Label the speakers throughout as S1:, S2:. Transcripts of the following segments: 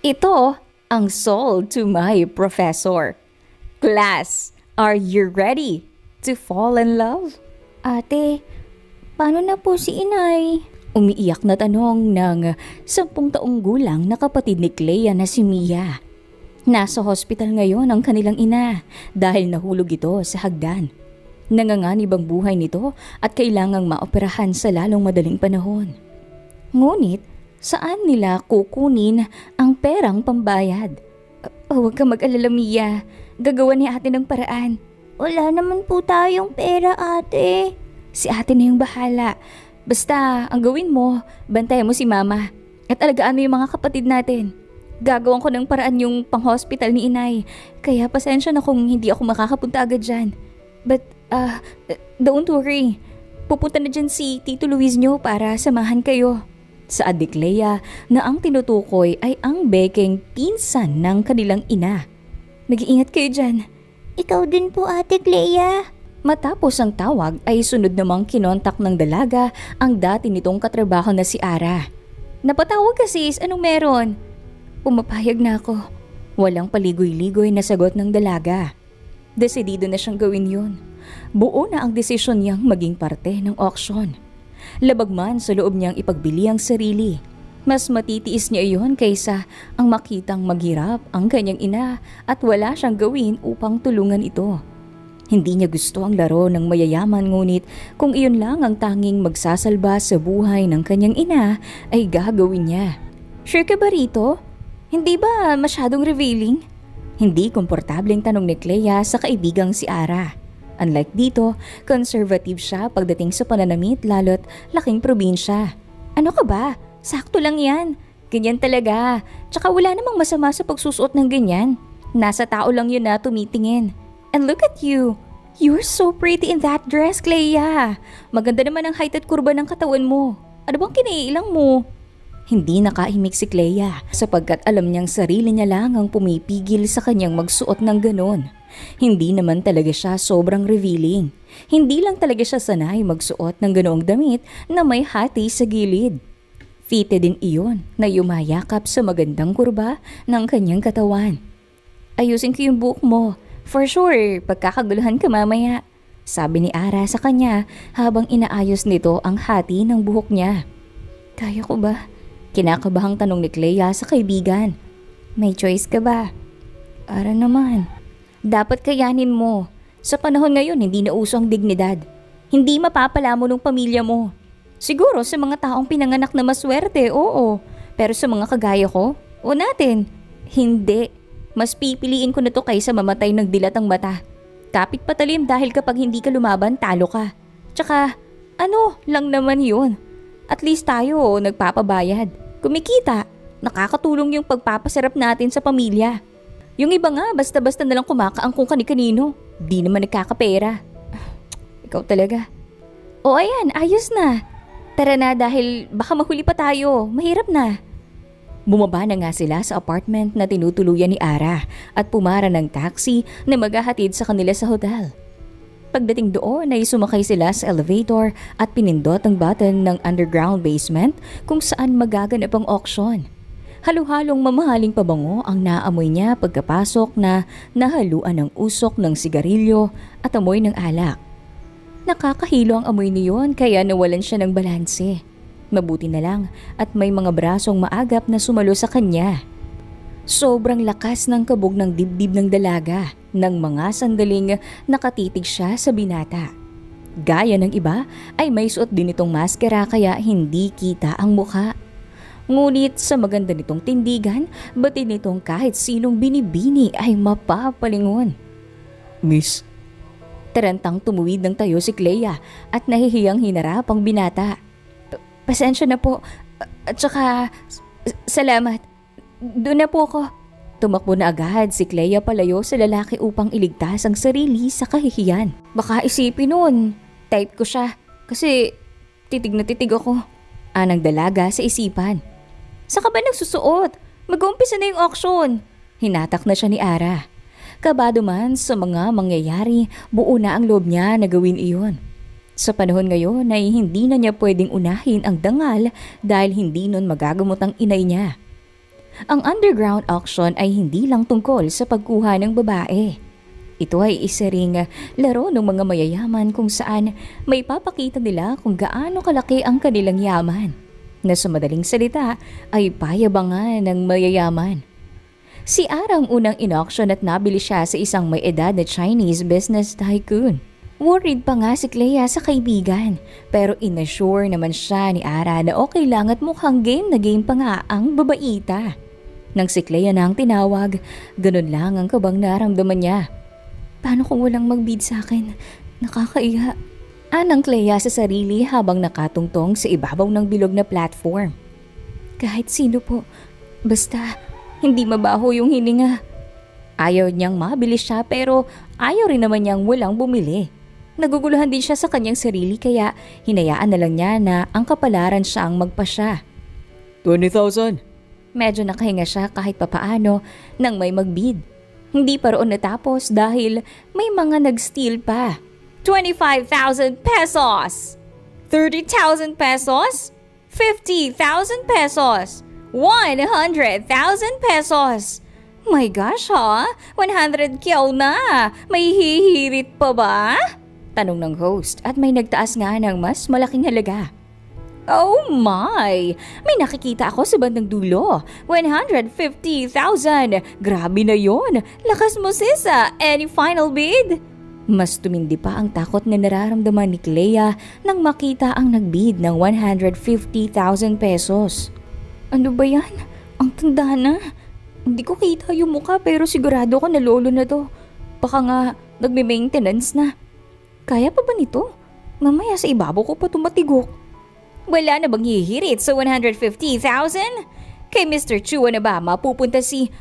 S1: Ito ang soul to my professor. Class, are you ready to fall in love?
S2: Ate, paano na po si inay?
S1: Umiiyak na tanong ng 10 taong gulang na kapatid ni Clea na si Mia. Nasa hospital ngayon ang kanilang ina dahil nahulog ito sa hagdan. Nanganganib ang buhay nito at kailangang maoperahan sa lalong madaling panahon. Ngunit, saan nila kukunin ang perang pambayad? Huwag ka mag-alala, Mia. Gagawa ni ate ng paraan.
S2: Wala naman po tayong pera, ate.
S1: Si ate na yung bahala. Basta, ang gawin mo, bantayan mo si mama. At alagaan mo yung mga kapatid natin. Gagawan ko ng paraan yung pang-hospital ni inay. Kaya pasensya na kung hindi ako makakapunta agad dyan. But, don't worry. Pupunta na dyan si Tito Luis nyo para samahan kayo. Sa adik Clea na ang tinutukoy ay ang bekeng pinsan ng kanilang ina. Mag-iingat kayo dyan.
S2: Ikaw din po, Ate Clea.
S1: Matapos ang tawag ay sunod namang kinontak ng dalaga ang dati nitong katrabaho na si Ara. Napatawag ka sis, anong meron? Pumapayag na ako. Walang paligoy-ligoy na sagot ng dalaga. Desidido na siyang gawin yun. Buo na ang desisyon niyang maging parte ng auction. Labag man sa loob niyang ipagbili ang sarili. Mas matitiis niya iyon kaysa ang makitang maghirap ang kanyang ina at wala siyang gawin upang tulungan ito. Hindi niya gusto ang laro ng mayayaman ngunit kung iyon lang ang tanging magsasalba sa buhay ng kanyang ina ay gagawin niya. Sure ka ba rito? Hindi ba masyadong revealing? Hindi komportableng tanong ni Clea sa kaibigang si Ara. Unlike dito, conservative siya pagdating sa pananamit lalo't laking probinsya. Ano ka ba? Sakto lang yan. Ganyan talaga. Tsaka wala namang masama sa pagsusuot ng ganyan. Nasa tao lang yun na tumitingin. And look at you. You're so pretty in that dress, Clea. Maganda naman ang height at kurba ng katawan mo. Ano bang kinaiilang mo? Hindi nakahimik si Clea sapagkat alam niyang sarili niya lang ang pumipigil sa kanyang magsuot ng ganon. Hindi naman talaga siya sobrang revealing. Hindi lang talaga siya sanay magsuot ng ganoong damit na may hati sa gilid. Fitted din iyon na yumayakap sa magandang kurba ng kanyang katawan. Ayusin ko yung buhok mo. For sure, pagkakaguluhan ka mamaya. Sabi ni Ara sa kanya habang inaayos nito ang hati ng buhok niya. Kaya ko ba? Kinakabahang tanong ni Clea sa kaibigan. May choice ka ba? Ara naman. Dapat kayanin mo. Sa panahon ngayon, hindi na uso ang dignidad. Hindi mapapala mo ng pamilya mo. Siguro sa mga taong pinanganak na maswerte, oo. Pero sa mga kagaya ko, o natin, hindi. Mas pipiliin ko na to kaysa mamatay ng dilat ang mata. Kapit patalim dahil kapag hindi ka lumaban, talo ka. Tsaka, ano lang naman yun. At least tayo, nagpapabayad. Kumikita, nakakatulong yung pagpapasarap natin sa pamilya. Yung iba nga, basta-basta nalang kumakaangkong kani-kanino. Di naman nagkakapera. Ikaw talaga. O ayan, ayos na. Tara na dahil baka mahuli pa tayo. Mahirap na. Bumaba na nga sila sa apartment na tinutuluyan ni Ara at pumara ng taxi na maghahatid sa kanila sa hotel. Pagdating doon ay sumakay sila sa elevator at pinindot ang button ng underground basement kung saan magaganap ang auction. Halo-halong mamahaling pabango ang naamoy niya pagkapasok na nahaluan ng usok ng sigarilyo at amoy ng alak. Nakakahilo ang amoy niyon kaya nawalan siya ng balanse. Mabuti na lang at may mga brasong maagap na sumalo sa kanya. Sobrang lakas ng kabog ng dibdib ng dalaga nang mga sandaling nakatitig siya sa binata. Gaya ng iba ay may suot din itong maskara kaya hindi kita ang mukha. Ngunit sa maganda nitong tindigan, batid nitong kahit sinong binibini ay mapapalingon. Miss? Tarantang tumuwid ng tayo si Clea at nahihiyang hinarap ang binata. Pasensya na po. At saka, salamat. Doon na po ako. Tumakbo na agad si Clea palayo sa lalaki upang iligtas ang sarili sa kahihiyan. Baka isipin nun, type ko siya. Kasi titig na titig ako. Anang dalaga sa isipan. Saka ba nagsusuot? Mag-uumpisa na yung auction. Hinatak na siya ni Ara. Kabado man sa mga mangyayari, buo na ang loob niya na gawin iyon. Sa panahon ngayon ay hindi na niya pwedeng unahin ang dangal dahil hindi nun magagamot ang inay niya. Ang underground auction ay hindi lang tungkol sa pagkuha ng babae. Ito ay isa ring laro ng mga mayayaman kung saan may papakita nila kung gaano kalaki ang kanilang yaman, na sa madaling salita ay payabangan ng mayayaman. Si Ara ang unang in-auction at nabili siya sa isang may edad na Chinese business tycoon. Worried pa nga si Clea sa kaibigan, pero inassure naman siya ni Ara na okay lang at mukhang game na game pa nga ang babaita. Nang si Clea na ang tinawag, ganun lang ang kabang naramdaman niya. Paano kung walang mag-bid sa akin? Nakakaiya. Anang Clea sa sarili habang nakatungtong sa ibabaw ng bilog na platform. Kahit sino po, basta hindi mabaho yung hininga. Ayaw niyang mabili siya pero ayaw rin naman niyang walang bumili. Naguguluhan din siya sa kanyang sarili kaya hinayaan na lang niya na ang kapalaran siya ang magpasya.
S3: 20,000.
S1: Medyo nakahinga siya kahit papaano nang may magbid. Hindi pa roon natapos dahil may mga nag-steal pa. 25,000 pesos! 30,000 pesos! 50,000 pesos! 100,000 pesos! My gosh ha, 100K na! May hihirit pa ba? Tanong ng host at may nagtaas nga ng mas malaking halaga. Oh my! May nakikita ako sa bandang dulo. 150,000! Grabe na yon! Lakas mo sisa! Any final bid? Mas tumindi pa ang takot na nararamdaman ni Clea nang makita ang nagbid ng 150,000 pesos. Ano ba yan? Ang tanda na. Hindi ko kita yung mukha pero sigurado ko na lolo na to. Baka nga nagme-maintenance na. Kaya pa ba nito? Mamaya sa ibabaw ko pa tumatigok. Wala na bang hihirit sa 150,000? Kay Mr. Chua na ba mapupunta si...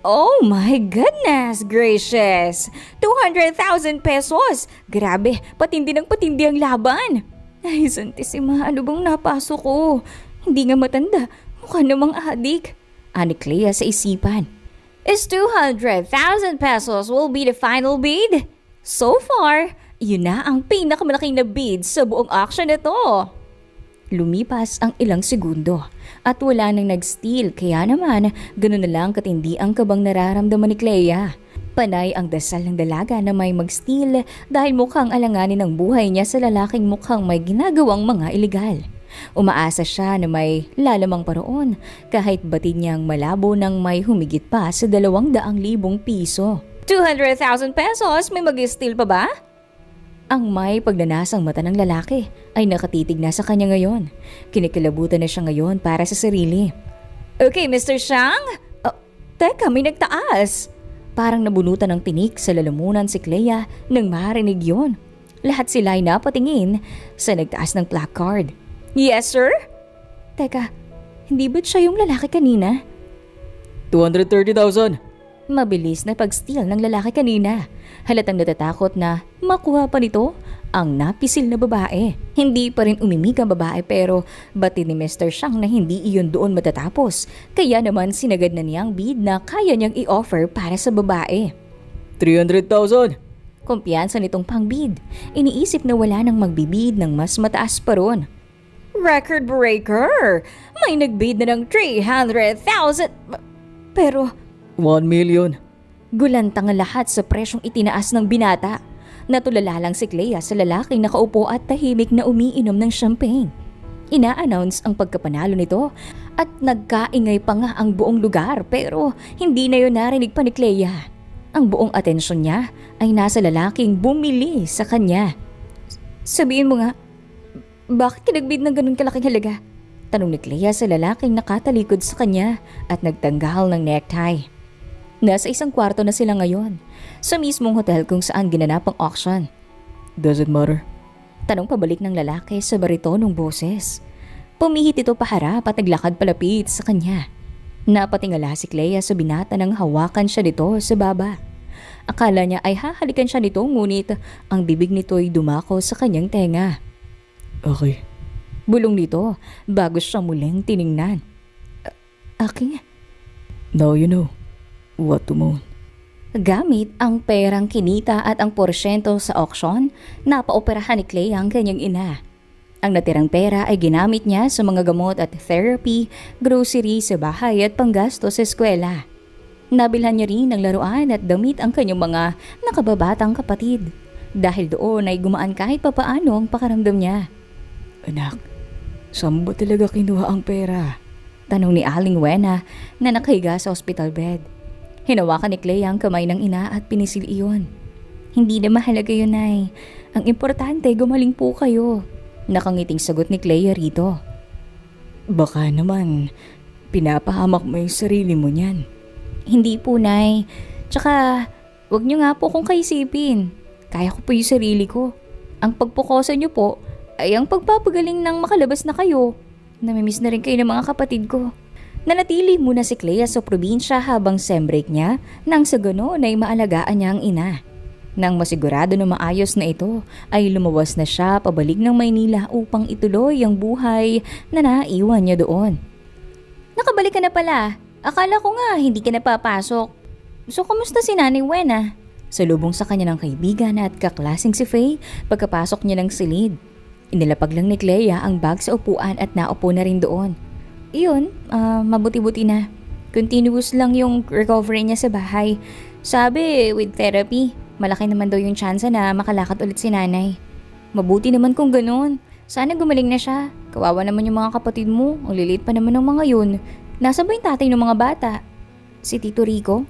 S1: Oh my goodness gracious! 200,000 pesos! Grabe, patindi ng patindi ang laban. Ay, Santissima, ano bang napasok ko? Hindi nga matanda, mukha namang adik. Ani Clea sa isipan. Is 200,000 pesos will be the final bid? So far, yun na ang pinakamalaking na bid sa buong auction na to. Lumipas ang ilang segundo at wala nang nag-steal kaya naman ganun na lang katindi ang kabang nararamdaman ni Clea. Panay ang dasal ng dalaga na may mag-steal dahil mukhang alanganin ang buhay niya sa lalaking mukhang may ginagawang mga ilegal. Umaasa siya na may lalamang paroon kahit batid niyang malabo nang may humigit pa sa 200,000 piso. 200,000 pesos? May mag-steal pa ba? Ang may pagnanasang mata ng lalaki ay nakatitig na sa kanya ngayon. Kinikilabutan na siya ngayon para sa sarili. Okay, Mr. Shang? Teka, may nagtaas. Parang nabunutan ng tinik sa lalamunan si Clea nang marinig yon. Lahat sila ay napatingin sa nagtaas ng placard. Yes, sir? Teka, hindi ba't siya yung lalaki kanina?
S3: 230,000.
S1: Mabilis na pag-steal ng lalaki kanina. Halatang natatakot na makuha pa nito ang napisil na babae. Hindi pa rin umimik ang babae pero batid ni Mr. Shang na hindi iyon doon matatapos. Kaya naman sinagad na niyang bid na kaya niyang i-offer para sa babae.
S3: 300,000.
S1: Kumpiyansa nitong pangbid. Iniisip na wala nang magbibid ng mas mataas pa ron. Record breaker! May nagbid na ng 300,000! Pero...
S3: 1 million.
S1: Gulantang ang lahat sa presyong itinaas ng binata. Natulala lang si Clea sa lalaking nakaupo at tahimik na umiinom ng champagne. Ina-announce ang pagkapanalo nito at nagkaingay pa nga ang buong lugar pero hindi na yun narinig pa ni Clea. Ang buong atensyon niya ay nasa lalaking bumili sa kanya. Sabihin mo nga, bakit kinagbid ng ganun kalaking halaga? Tanong ni Clea sa lalaking nakatalikod sa kanya at nagtanggal ng necktie. Nasa isang kwarto na sila ngayon, sa mismong hotel kung saan ginanap ang auction.
S3: Does it matter?
S1: Tanong pabalik ng lalaki sa baritonong boses. Pumihit ito paharap at naglakad palapit sa kanya. Napatingala si Clea sa binata nang hawakan siya nito sa baba. Akala niya ay hahalikan siya nito ngunit ang bibig nito ay dumako sa kanyang tenga.
S3: Okay.
S1: Bulong nito bago siya muling tiningnan. Aking?
S3: Now you know what to moan.
S1: Gamit ang perang kinita at ang porsyento sa auction, napaoperahan ni Clea ang kanyang ina. Ang natirang pera ay ginamit niya sa mga gamot at therapy, grocery sa bahay at panggasto sa eskwela. Nabilhan niya rin ng laruan at damit ang kanyang mga nakababatang kapatid. Dahil doon ay gumaan kahit papaano ang pakaramdam niya.
S3: Anak, saan mo ba talaga kinuha ang pera?
S1: Tanong ni Aling Wena na nakahiga sa hospital bed. Hinawakan ni Clea ang kamay ng ina at pinisil iyon. Hindi na mahalaga yun, Nay. Ang importante, gumaling po kayo. Nakangiting sagot ni Clea rito.
S3: Baka naman, pinapahamak mo yung sarili mo niyan.
S1: Hindi po, Nay. Tsaka, wag niyo nga po kung kaisipin. Kaya ko po yung sarili ko. Ang pagpukosan niyo po ay ang pagpapagaling ng makalabas na kayo. Namimiss na rin kayo ng mga kapatid ko. Nanatili muna si Clea sa probinsya habang sem-break niya nang sa ganoon ay maalagaan niya ang ina. Nang masigurado na maayos na ito, ay lumawas na siya pabalik ng Maynila upang ituloy ang buhay na naiwan niya doon. Nakabalik ka na pala. Akala ko nga hindi ka napapasok. So, kumusta si Nanay Wena? Salubong sa kanya ng kaibigan at kaklaseng si Faye pagkapasok niya ng silid. Inilapag lang ni Clea ang bag sa upuan at naupo na rin doon. Iyon, mabuti-buti na. Continuous lang yung recovery niya sa bahay. Sabi, with therapy, malaki naman daw yung tsansa na makalakad ulit si nanay. Mabuti naman kung ganoon. Sana gumaling na siya. Kawawa naman yung mga kapatid mo. Ang liliit pa naman ng mga yun. Nasa ba yung tatay ng mga bata? Si Tito Rico?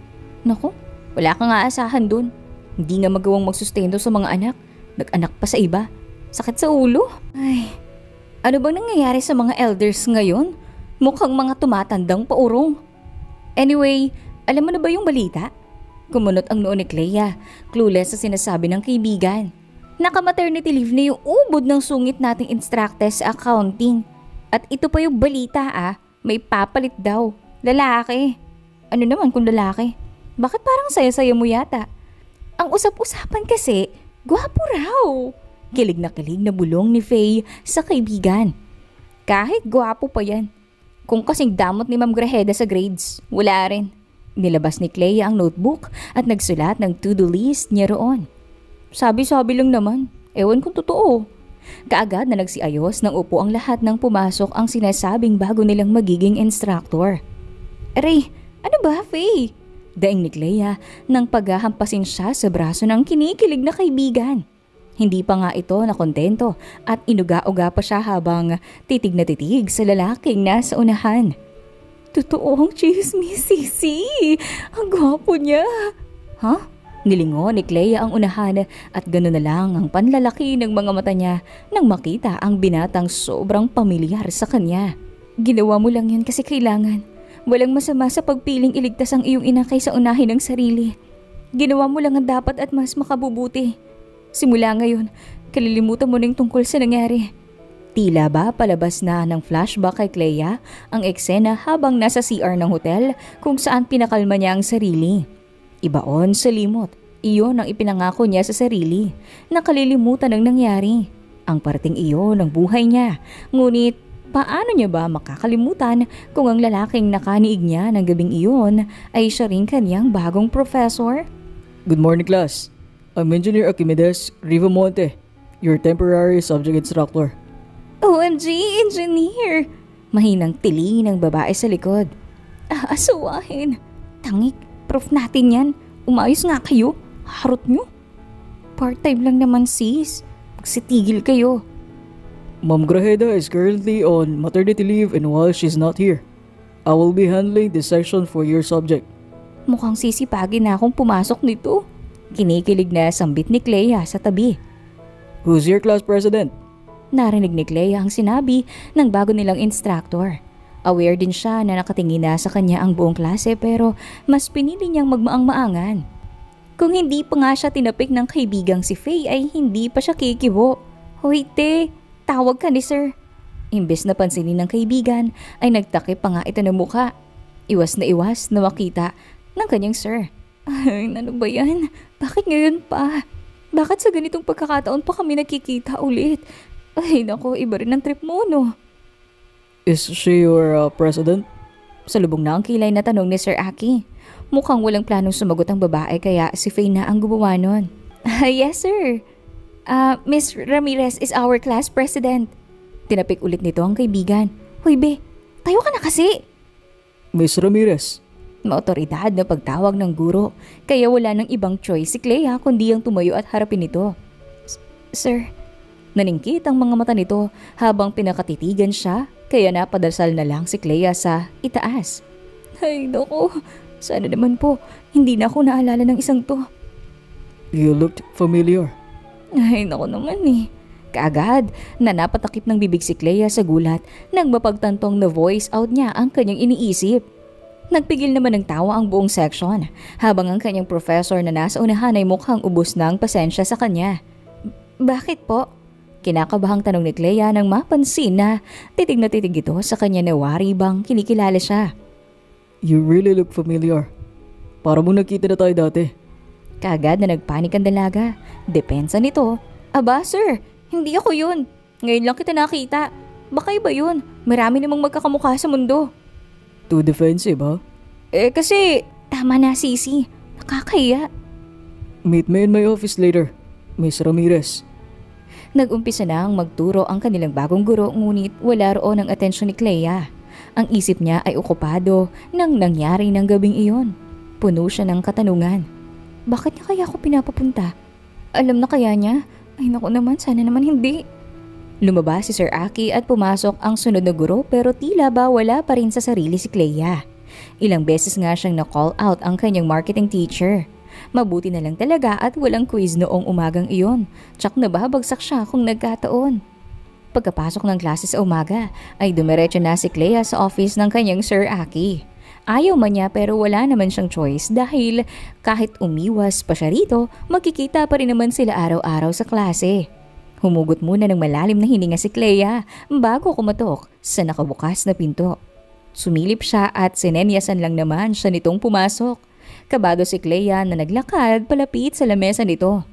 S1: Naku, wala kang aasahan dun. Hindi nga magawang magsustento sa mga anak. Nag-anak pa sa iba. Sakit sa ulo. Ay, ano bang nangyayari sa mga elders ngayon? Mukhang mga tumatandang paurong. Anyway, alam mo na ba yung balita? Kumunot ang noo ni Clea, clueless sa sinasabi ng kaibigan. Naka-maternity leave na yung ubod ng sungit nating instructor sa accounting. At ito pa yung balita may papalit daw. Lalaki. Ano naman kung lalaki? Bakit parang saya-saya mo yata? Ang usap-usapan kasi, gwapo raw. Kilig na bulong ni Faye sa kaibigan. Kahit gwapo pa yan. Kung kasing damot ni Ma'am Grajeda sa grades, wala rin. Nilabas ni Clea ang notebook at nagsulat ng to-do list niya roon. Sabi-sabi lang naman, ewan kung totoo. Kaagad na nagsiayos ng upo ang lahat ng pumasok ang sinasabing bago nilang magiging instructor. Aray, ano ba, Faye? Daing ni Clea nang paghahampasin siya sa braso ng kinikilig na kaibigan. Hindi pa nga ito nakontento at inuga-uga pa siya habang titig na titig sa lalaking nasa unahan. Totoong chismis, Sisi. Ang gwapo niya. Ha? Nilingon ni Clea ang unahan at gano'n na lang ang panlalaki ng mga mata niya nang makita ang binatang sobrang pamilyar sa kanya. Ginawa mo lang yan kasi kailangan. Walang masama sa pagpiling iligtas ang iyong ina kaysa unahin ng sarili. Ginawa mo lang ang dapat at mas makabubuti. Simula ngayon, kalilimutan mo na yung tungkol sa nangyari. Tila ba palabas na ng flashback kay Clea ang eksena habang nasa CR ng hotel kung saan pinakalma niya ang sarili. Ibaon sa limot, iyon ang ipinangako niya sa sarili. Nakalilimutan ang nangyari. Ang parting iyon ng buhay niya. Ngunit paano niya ba makakalimutan kung ang lalaking nakaniig niya ng gabing iyon ay siya rin kanyang bagong professor?
S3: Good morning, class. I'm Engineer Archimedes Rivamonte, your temporary subject instructor.
S1: OMG, engineer! Mahinang tili ng babae sa likod. Asawahin. Tangik, prof natin yan. Umayos nga kayo. Harot nyo. Part-time lang naman sis. Magsitigil kayo.
S3: Ma'am Grajeda is currently on maternity leave and while she's not here, I will be handling this section for your subject.
S1: Mukhang sisipagin na akong pumasok nito. Kinikilig na sambit ni Clea sa tabi.
S3: Who's your class president?
S1: Narinig ni Clea ang sinabi ng bago nilang instructor. Aware din siya na nakatingin na sa kanya ang buong klase pero mas pinili niyang magmaang-maangan. Kung hindi pa nga siya tinapik ng kaibigang si Faye ay hindi pa siya kikibo. Hoy te, tawag ka ni sir. Imbes na pansinin ng kaibigan ay nagtakip pa nga ito ng mukha. Iwas na makita ng kanyang sir. Ay, ano ba yan? Bakit ngayon pa? Bakit sa ganitong pagkakataon pa kami nakikita ulit? Ay, naku, iba rin ang trip mo, no?
S3: Is she your president?
S1: Salubong na ang kilay na tanong ni Sir Aki. Mukhang walang planong sumagot ang babae kaya si Faye na ang gumawa nun. Yes, sir. Miss Ramirez is our class president. Tinapik ulit nito ang kaibigan. Hoy be, tayo ka na kasi!
S3: Miss Ramirez.
S1: Maotoridad na pagtawag ng guro, kaya wala nang ibang choice si Clea kundi ang tumayo at harapin ito. Sir, naningkit ang mga mata nito habang pinakatitigan siya, kaya napadasal na lang si Clea sa itaas. Ay naku, sana naman po, hindi na ako naalala ng isang to.
S3: You looked familiar.
S1: Ay naku naman eh. Kaagad na napatakip ng bibig si Clea sa gulat nang mapagtantong na voice out niya ang kanyang iniisip. Nagpigil naman ng tawa ang buong section habang ang kanyang professor na nasa unahan ay mukhang ubos ng pasensya sa kanya. Bakit po? Kinakabahang tanong ni Clea nang mapansin na titig ito sa kanya na wari bang kinikilala siya.
S3: You really look familiar. Para mong nakita na tayo dati.
S1: Kaagad na nagpanik ang dalaga. Depensa nito. Aba sir, hindi ako yun. Ngayon lang kita nakita. Baka iba yun. Marami namang magkakamukha sa mundo.
S3: Too defensive, ha?
S1: Kasi tama na Sisi. Nakakahiya.
S3: Meet me in my office later, Miss Ramirez.
S1: Nag-umpisa na ang magturo ang kanilang bagong guro ngunit wala roon ang atensyon ni Clea. Ang isip niya ay okupado nang nangyari ng gabing iyon. Puno siya ng katanungan. Bakit niya kaya ako pinapapunta? Alam na kaya niya? Ay naku naman, sana naman hindi. Lumabas si Sir Aki at pumasok ang sunod na guro pero tila ba wala pa rin sa sarili si Clea. Ilang beses nga siyang na-call out ang kanyang marketing teacher. Mabuti na lang talaga at walang quiz noong umagang iyon. Tsak nababagsak siya kung nagkataon. Pagkapasok ng klase sa umaga ay dumiretso na si Clea sa office ng kanyang Sir Aki. Ayaw man niya pero wala naman siyang choice dahil kahit umiwas pa siya rito, magkikita pa rin naman sila araw-araw sa klase. Humugot muna ng malalim na hininga si Clea bago kumatok sa nakabukas na pinto. Sumilip siya at sinenyasan lang naman siya nitong pumasok. Kabado si Clea na naglakad palapit sa lamesa nito.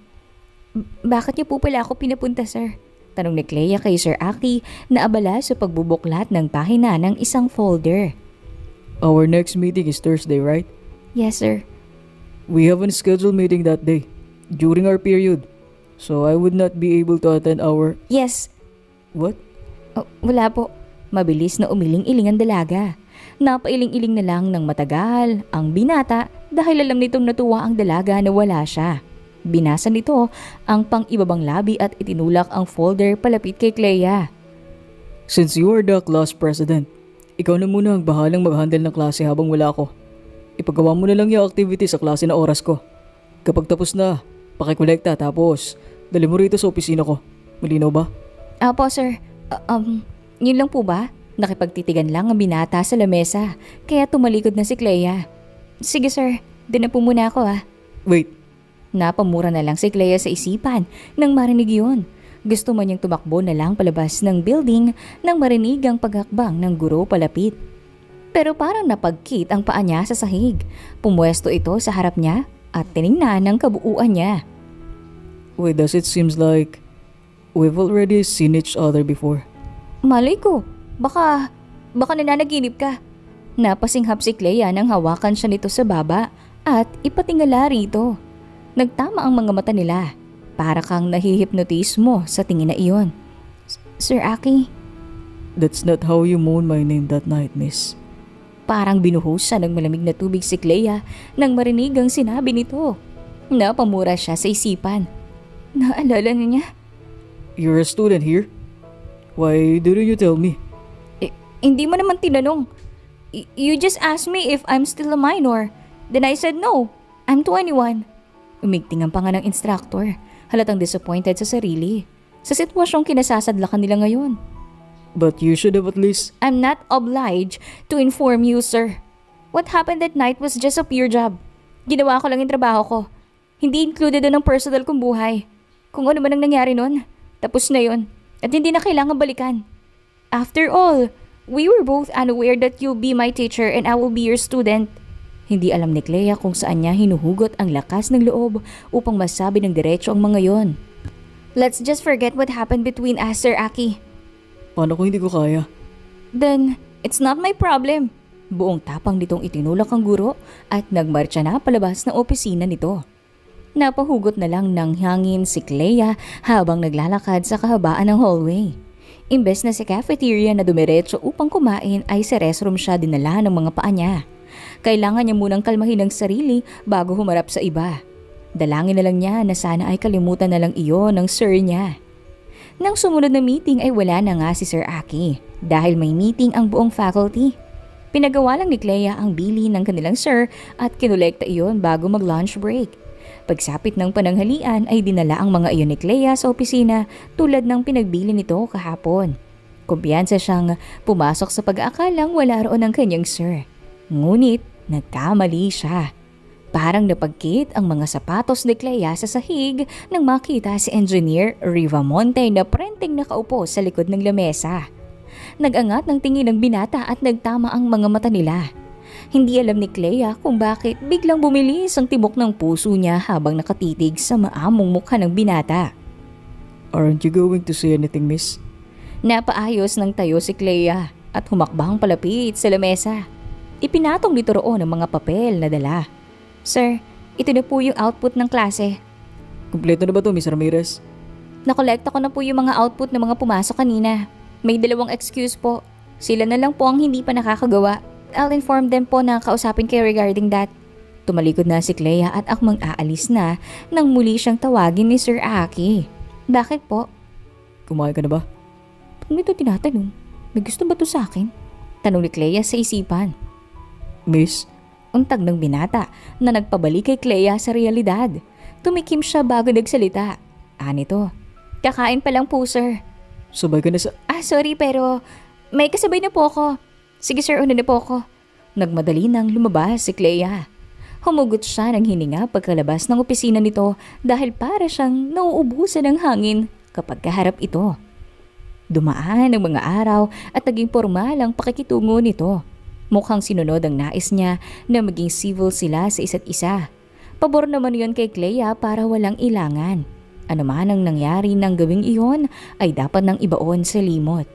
S1: Bakit niyo po pala ako pinapunta, sir? Tanong ni Clea kay Sir Aki na abala sa pagbubuklat ng pahina ng isang folder.
S3: Our next meeting is Thursday, right?
S1: Yes, sir.
S3: We have a scheduled meeting that day, during our period. So I would not be able to attend our...
S1: Yes.
S3: What?
S1: Oh, wala po. Mabilis na umiling-iling ang dalaga. Napailing-iling na lang ng matagal ang binata dahil alam nitong natuwa ang dalaga na wala siya. Binasa nito ang pang-ibabang labi at itinulak ang folder palapit kay Clea.
S3: Since you are the class president, ikaw na muna ang bahalang mag-handle ng klase habang wala ako. Ipagawa mo na lang yung activity sa klase na oras ko. Kapag tapos na, pakikolekta tapos dali mo rito sa opisina ko. Malinaw ba?
S1: Apo, sir. Yun lang po ba? Nakipagtitigan lang ang binata sa lamesa, kaya tumalikod na si Clea. Sige sir, doon na po muna ako
S3: Wait.
S1: Napamura na lang si Clea sa isipan nang marinig yun. Gusto man niyang tumakbo na lang palabas ng building nang marinig ang paghakbang ng guro palapit. Pero parang napagkit ang paa niya sa sahig. Pumwesto ito sa harap niya at tiningnan ng kabuuan niya.
S3: Wait, does it seems like we've already seen each other before?
S1: Malay ko, baka nananaginip ka. Napasinghap si Clea nang hawakan siya nito sa baba at ipatingala rito. Nagtama ang mga mata nila. Para kang nahihipnotismo sa tingin na iyon. Sir Aki?
S3: That's not how you moaned my name that night, miss.
S1: Parang binuhusan ng malamig na tubig si Clea nang marinig ang sinabi nito. Napamura siya sa isipan. Naalala niya?
S3: You're a student here? Why didn't you tell me?
S1: Hindi mo naman tinanong. You just asked me if I'm still a minor. Then I said no, I'm 21. Umigting ang panga ng instructor. Halatang disappointed sa sarili. Sa sitwasyong kinasasadlakan nila ngayon.
S3: But you should have at least...
S1: I'm not obliged to inform you, sir. What happened that night was just a pure job. Ginawa ko lang yung trabaho ko. Hindi included doon ang personal kong buhay. Kung ano man ang nangyari nun, tapos na yun. At hindi na kailangan balikan. After all, we were both unaware that you'll be my teacher and I will be your student. Hindi alam ni Clea kung saan niya hinuhugot ang lakas ng loob upang masabi ng diretso ang mga yon. Let's just forget what happened between us, Sir Aki.
S3: Paano kung hindi ko kaya?
S1: Then, it's not my problem. Buong tapang nitong itinulak ang guro at nagmarcha na palabas ng opisina nito. Napahugot na lang ng hangin si Clea habang naglalakad sa kahabaan ng hallway. Imbes na sa cafeteria na dumiretso upang kumain ay sa restroom siya dinala ng mga paa niya. Kailangan niya munang kalmahin ang sarili bago humarap sa iba. Dalangin na lang niya na sana ay kalimutan na lang iyon ng sir niya. Nang sumunod na meeting ay wala na nga si Sir Aki dahil may meeting ang buong faculty. Pinagawa lang ni Clea ang bili ng kanilang sir at kinolekta iyon bago mag-lunch break. Pagsapit ng pananghalian ay dinala ang mga iyon ni Clea sa opisina tulad ng pinagbili nito kahapon. Kumpiyansa siyang pumasok sa pag-aakalang wala roon ang kanyang sir. Ngunit nagkamali siya. Parang napagkit ang mga sapatos ni Clea sa sahig nang makita si Engineer Rivamonte na prenteng nakaupo sa likod ng lamesa. Nagangat ng tingin ng binata at nagtama ang mga mata nila. Hindi alam ni Clea kung bakit biglang bumilis ang tibok ng puso niya habang nakatitig sa maamong mukha ng binata.
S3: Aren't you going to say anything, miss?
S1: Napaayos ng tayo si Clea at humakbang palapit sa lamesa. Ipinatong dito roon ang mga papel na dala. Sir, ito na po yung output ng klase.
S3: Kumpleto na ba to, Miss Ramirez?
S1: Nakolekta ko na po yung mga output ng mga pumasok kanina. May 2 excuse po. Sila na lang po ang hindi pa nakakagawa. I'll inform them po na kausapin kayo regarding that. Tumalikod na si Clea at akmang aalis na nang muli siyang tawagin ni Sir Aki. Bakit po?
S3: Kumain ka na ba?
S1: Pag nito tinatanong, may gusto ba to sa akin? Tanong ni Clea sa isipan.
S3: Miss?
S1: Untag ng binata na nagpabalik kay Clea sa realidad. Tumikim siya bago nagsalita. Anito, kakain pa lang po sir.
S3: Sabay ka na sa...
S1: Sorry pero may kasabay na po ako. Sige sir, una na po ako. Nagmadali nang lumabas si Clea. Humugot siya ng hininga pagkalabas ng opisina nito dahil para siyang nauubusan ng hangin kapag kaharap ito. Dumaan ang mga araw at naging formal ang pakikitungo nito. Mukhang sinunod ang nais niya na maging civil sila sa isa't isa. Pabor naman yon kay Clea para walang ilangan. Ano man ang nangyari ng gawing iyon ay dapat nang ibaon sa limot.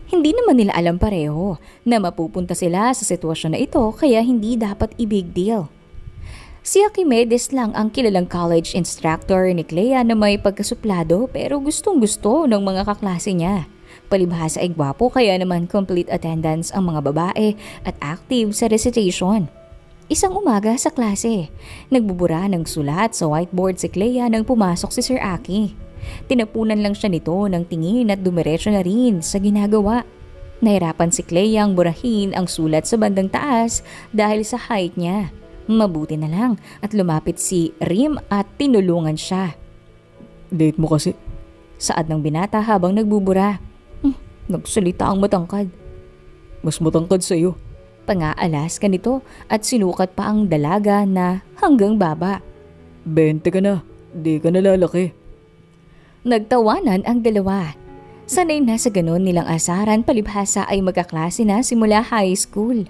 S1: Hindi naman nila alam pareho na mapupunta sila sa sitwasyon na ito kaya hindi dapat i-big deal. Si Archimedes lang ang kilalang college instructor ni Clea na may pagkasuplado pero gustong-gusto ng mga kaklase niya. Palibhasa ay gwapo kaya naman complete attendance ang mga babae at active sa recitation. Isang umaga sa klase, nagbubura ng sulat sa whiteboard si Clea nang pumasok si Sir Aki. Tinapunan lang siya nito ng tingin at dumiretso na rin sa ginagawa. Nahirapan si Clea ang burahin ang sulat sa bandang taas dahil sa height niya. Mabuti na lang at lumapit si Rim at tinulungan siya.
S3: Date mo kasi.
S1: Saad ng binata habang nagbubura. Nagsalita ang matangkad.
S3: Mas matangkad sa iyo.
S1: Pangaalas ka nito at sinukat pa ang dalaga na hanggang baba.
S3: 20 ka na, di ka nalalaki.
S1: Nagtawanan ang dalawa. Sanay na sa ganon nilang asaran palibhasa ay magkaklase na simula high school.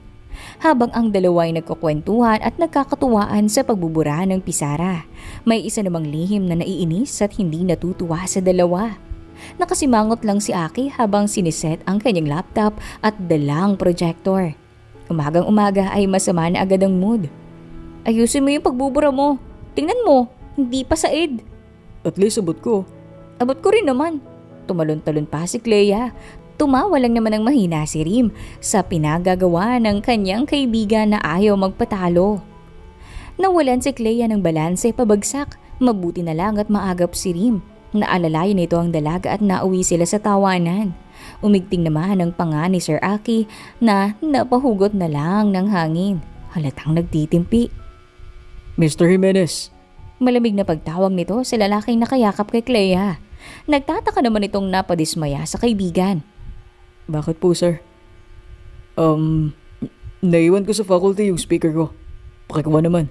S1: Habang ang dalawa ay nagkukwentuhan at nagkakatuwaan sa pagbubura ng pisara, may isa namang lihim na naiinis at hindi natutuwa sa dalawa. Nakasimangot lang si Aki habang siniset ang kanyang laptop at dalang projector. Umagang-umaga ay masama na agad ang mood. Ayusin mo yung pagbubura mo. Tingnan mo, hindi pa said.
S3: At least abot ko.
S1: Abot ko rin naman. Tumalon-talon pa si Clea. Tumawa lang naman ng mahina si Rim sa pinagagawa ng kanyang kaibigan na ayaw magpatalo. Nawalan si Clea ng balanse pabagsak. Mabuti na lang at maagap si Rim. Naalalayan nito ang dalaga at nauwi sila sa tawanan. Umigting naman ang panga ni Sir Aki na napahugot na lang ng hangin. Halatang nagtitimpi.
S3: Mr. Jimenez.
S1: Malamig na pagtawag nito sa lalaking nakayakap kay Clea. Nagtataka naman itong napadismaya sa kaibigan.
S3: Bakit po, sir? Naiwan ko sa faculty yung speaker ko. Pakikuha naman.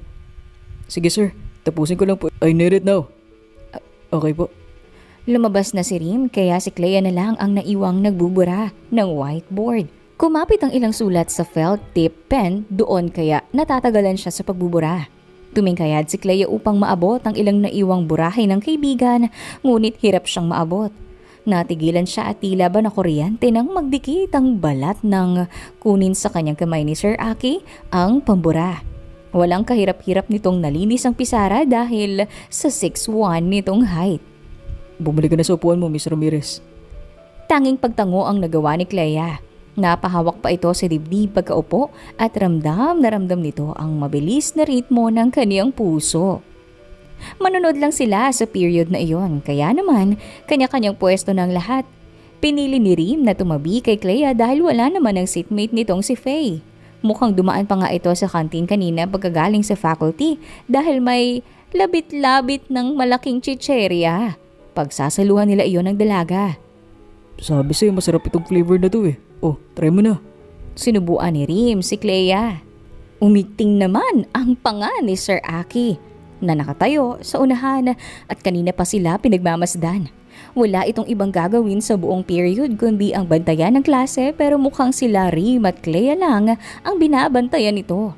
S3: Sige, sir. Tapusin ko lang po. I need it now. Okay po.
S1: Lumabas na si Rim kaya si Clea na lang ang naiwang nagbubura ng whiteboard. Kumapit ang ilang sulat sa felt tip pen doon kaya natatagalan siya sa pagbubura. Tumingkayad si Clea upang maabot ang ilang naiwang burahe ng kaibigan ngunit hirap siyang maabot. Natigilan siya at tila ba na kuryente nang magdikit ang balat ng kunin sa kanyang kamay ni Sir Aki ang pambura. Walang kahirap-hirap nitong nalinis ang pisara dahil sa 6'1" nitong height.
S3: Bumalik ka na sa upuan mo, Miss Ramirez.
S1: Tanging pagtango ang nagawa ni Clea. Napahawak pa ito sa dibdib pagkaupo at ramdam na ramdam nito ang mabilis na ritmo ng kaniyang puso. Manunod lang sila sa period na iyon, kaya naman kanya-kanyang pwesto ng lahat. Pinili ni Rim na tumabi kay Clea dahil wala naman ang seatmate nitong si Faye. Mukhang dumaan pa nga ito sa kantin kanina pagkagaling sa faculty dahil may labit-labit ng malaking chicherya. Pagsasaluhan nila iyon ng dalaga.
S3: Sabi sa'yo masarap itong flavor na to eh. Oh, try mo na.
S1: Sinubuan ni Rim si Clea. Umigting naman ang panga ni Sir Aki na nakatayo sa unahan at kanina pa sila pinagmamasdan. Wala itong ibang gagawin sa buong period kundi ang bantayan ng klase pero mukhang sila Rim at Clea lang ang binabantayan nito.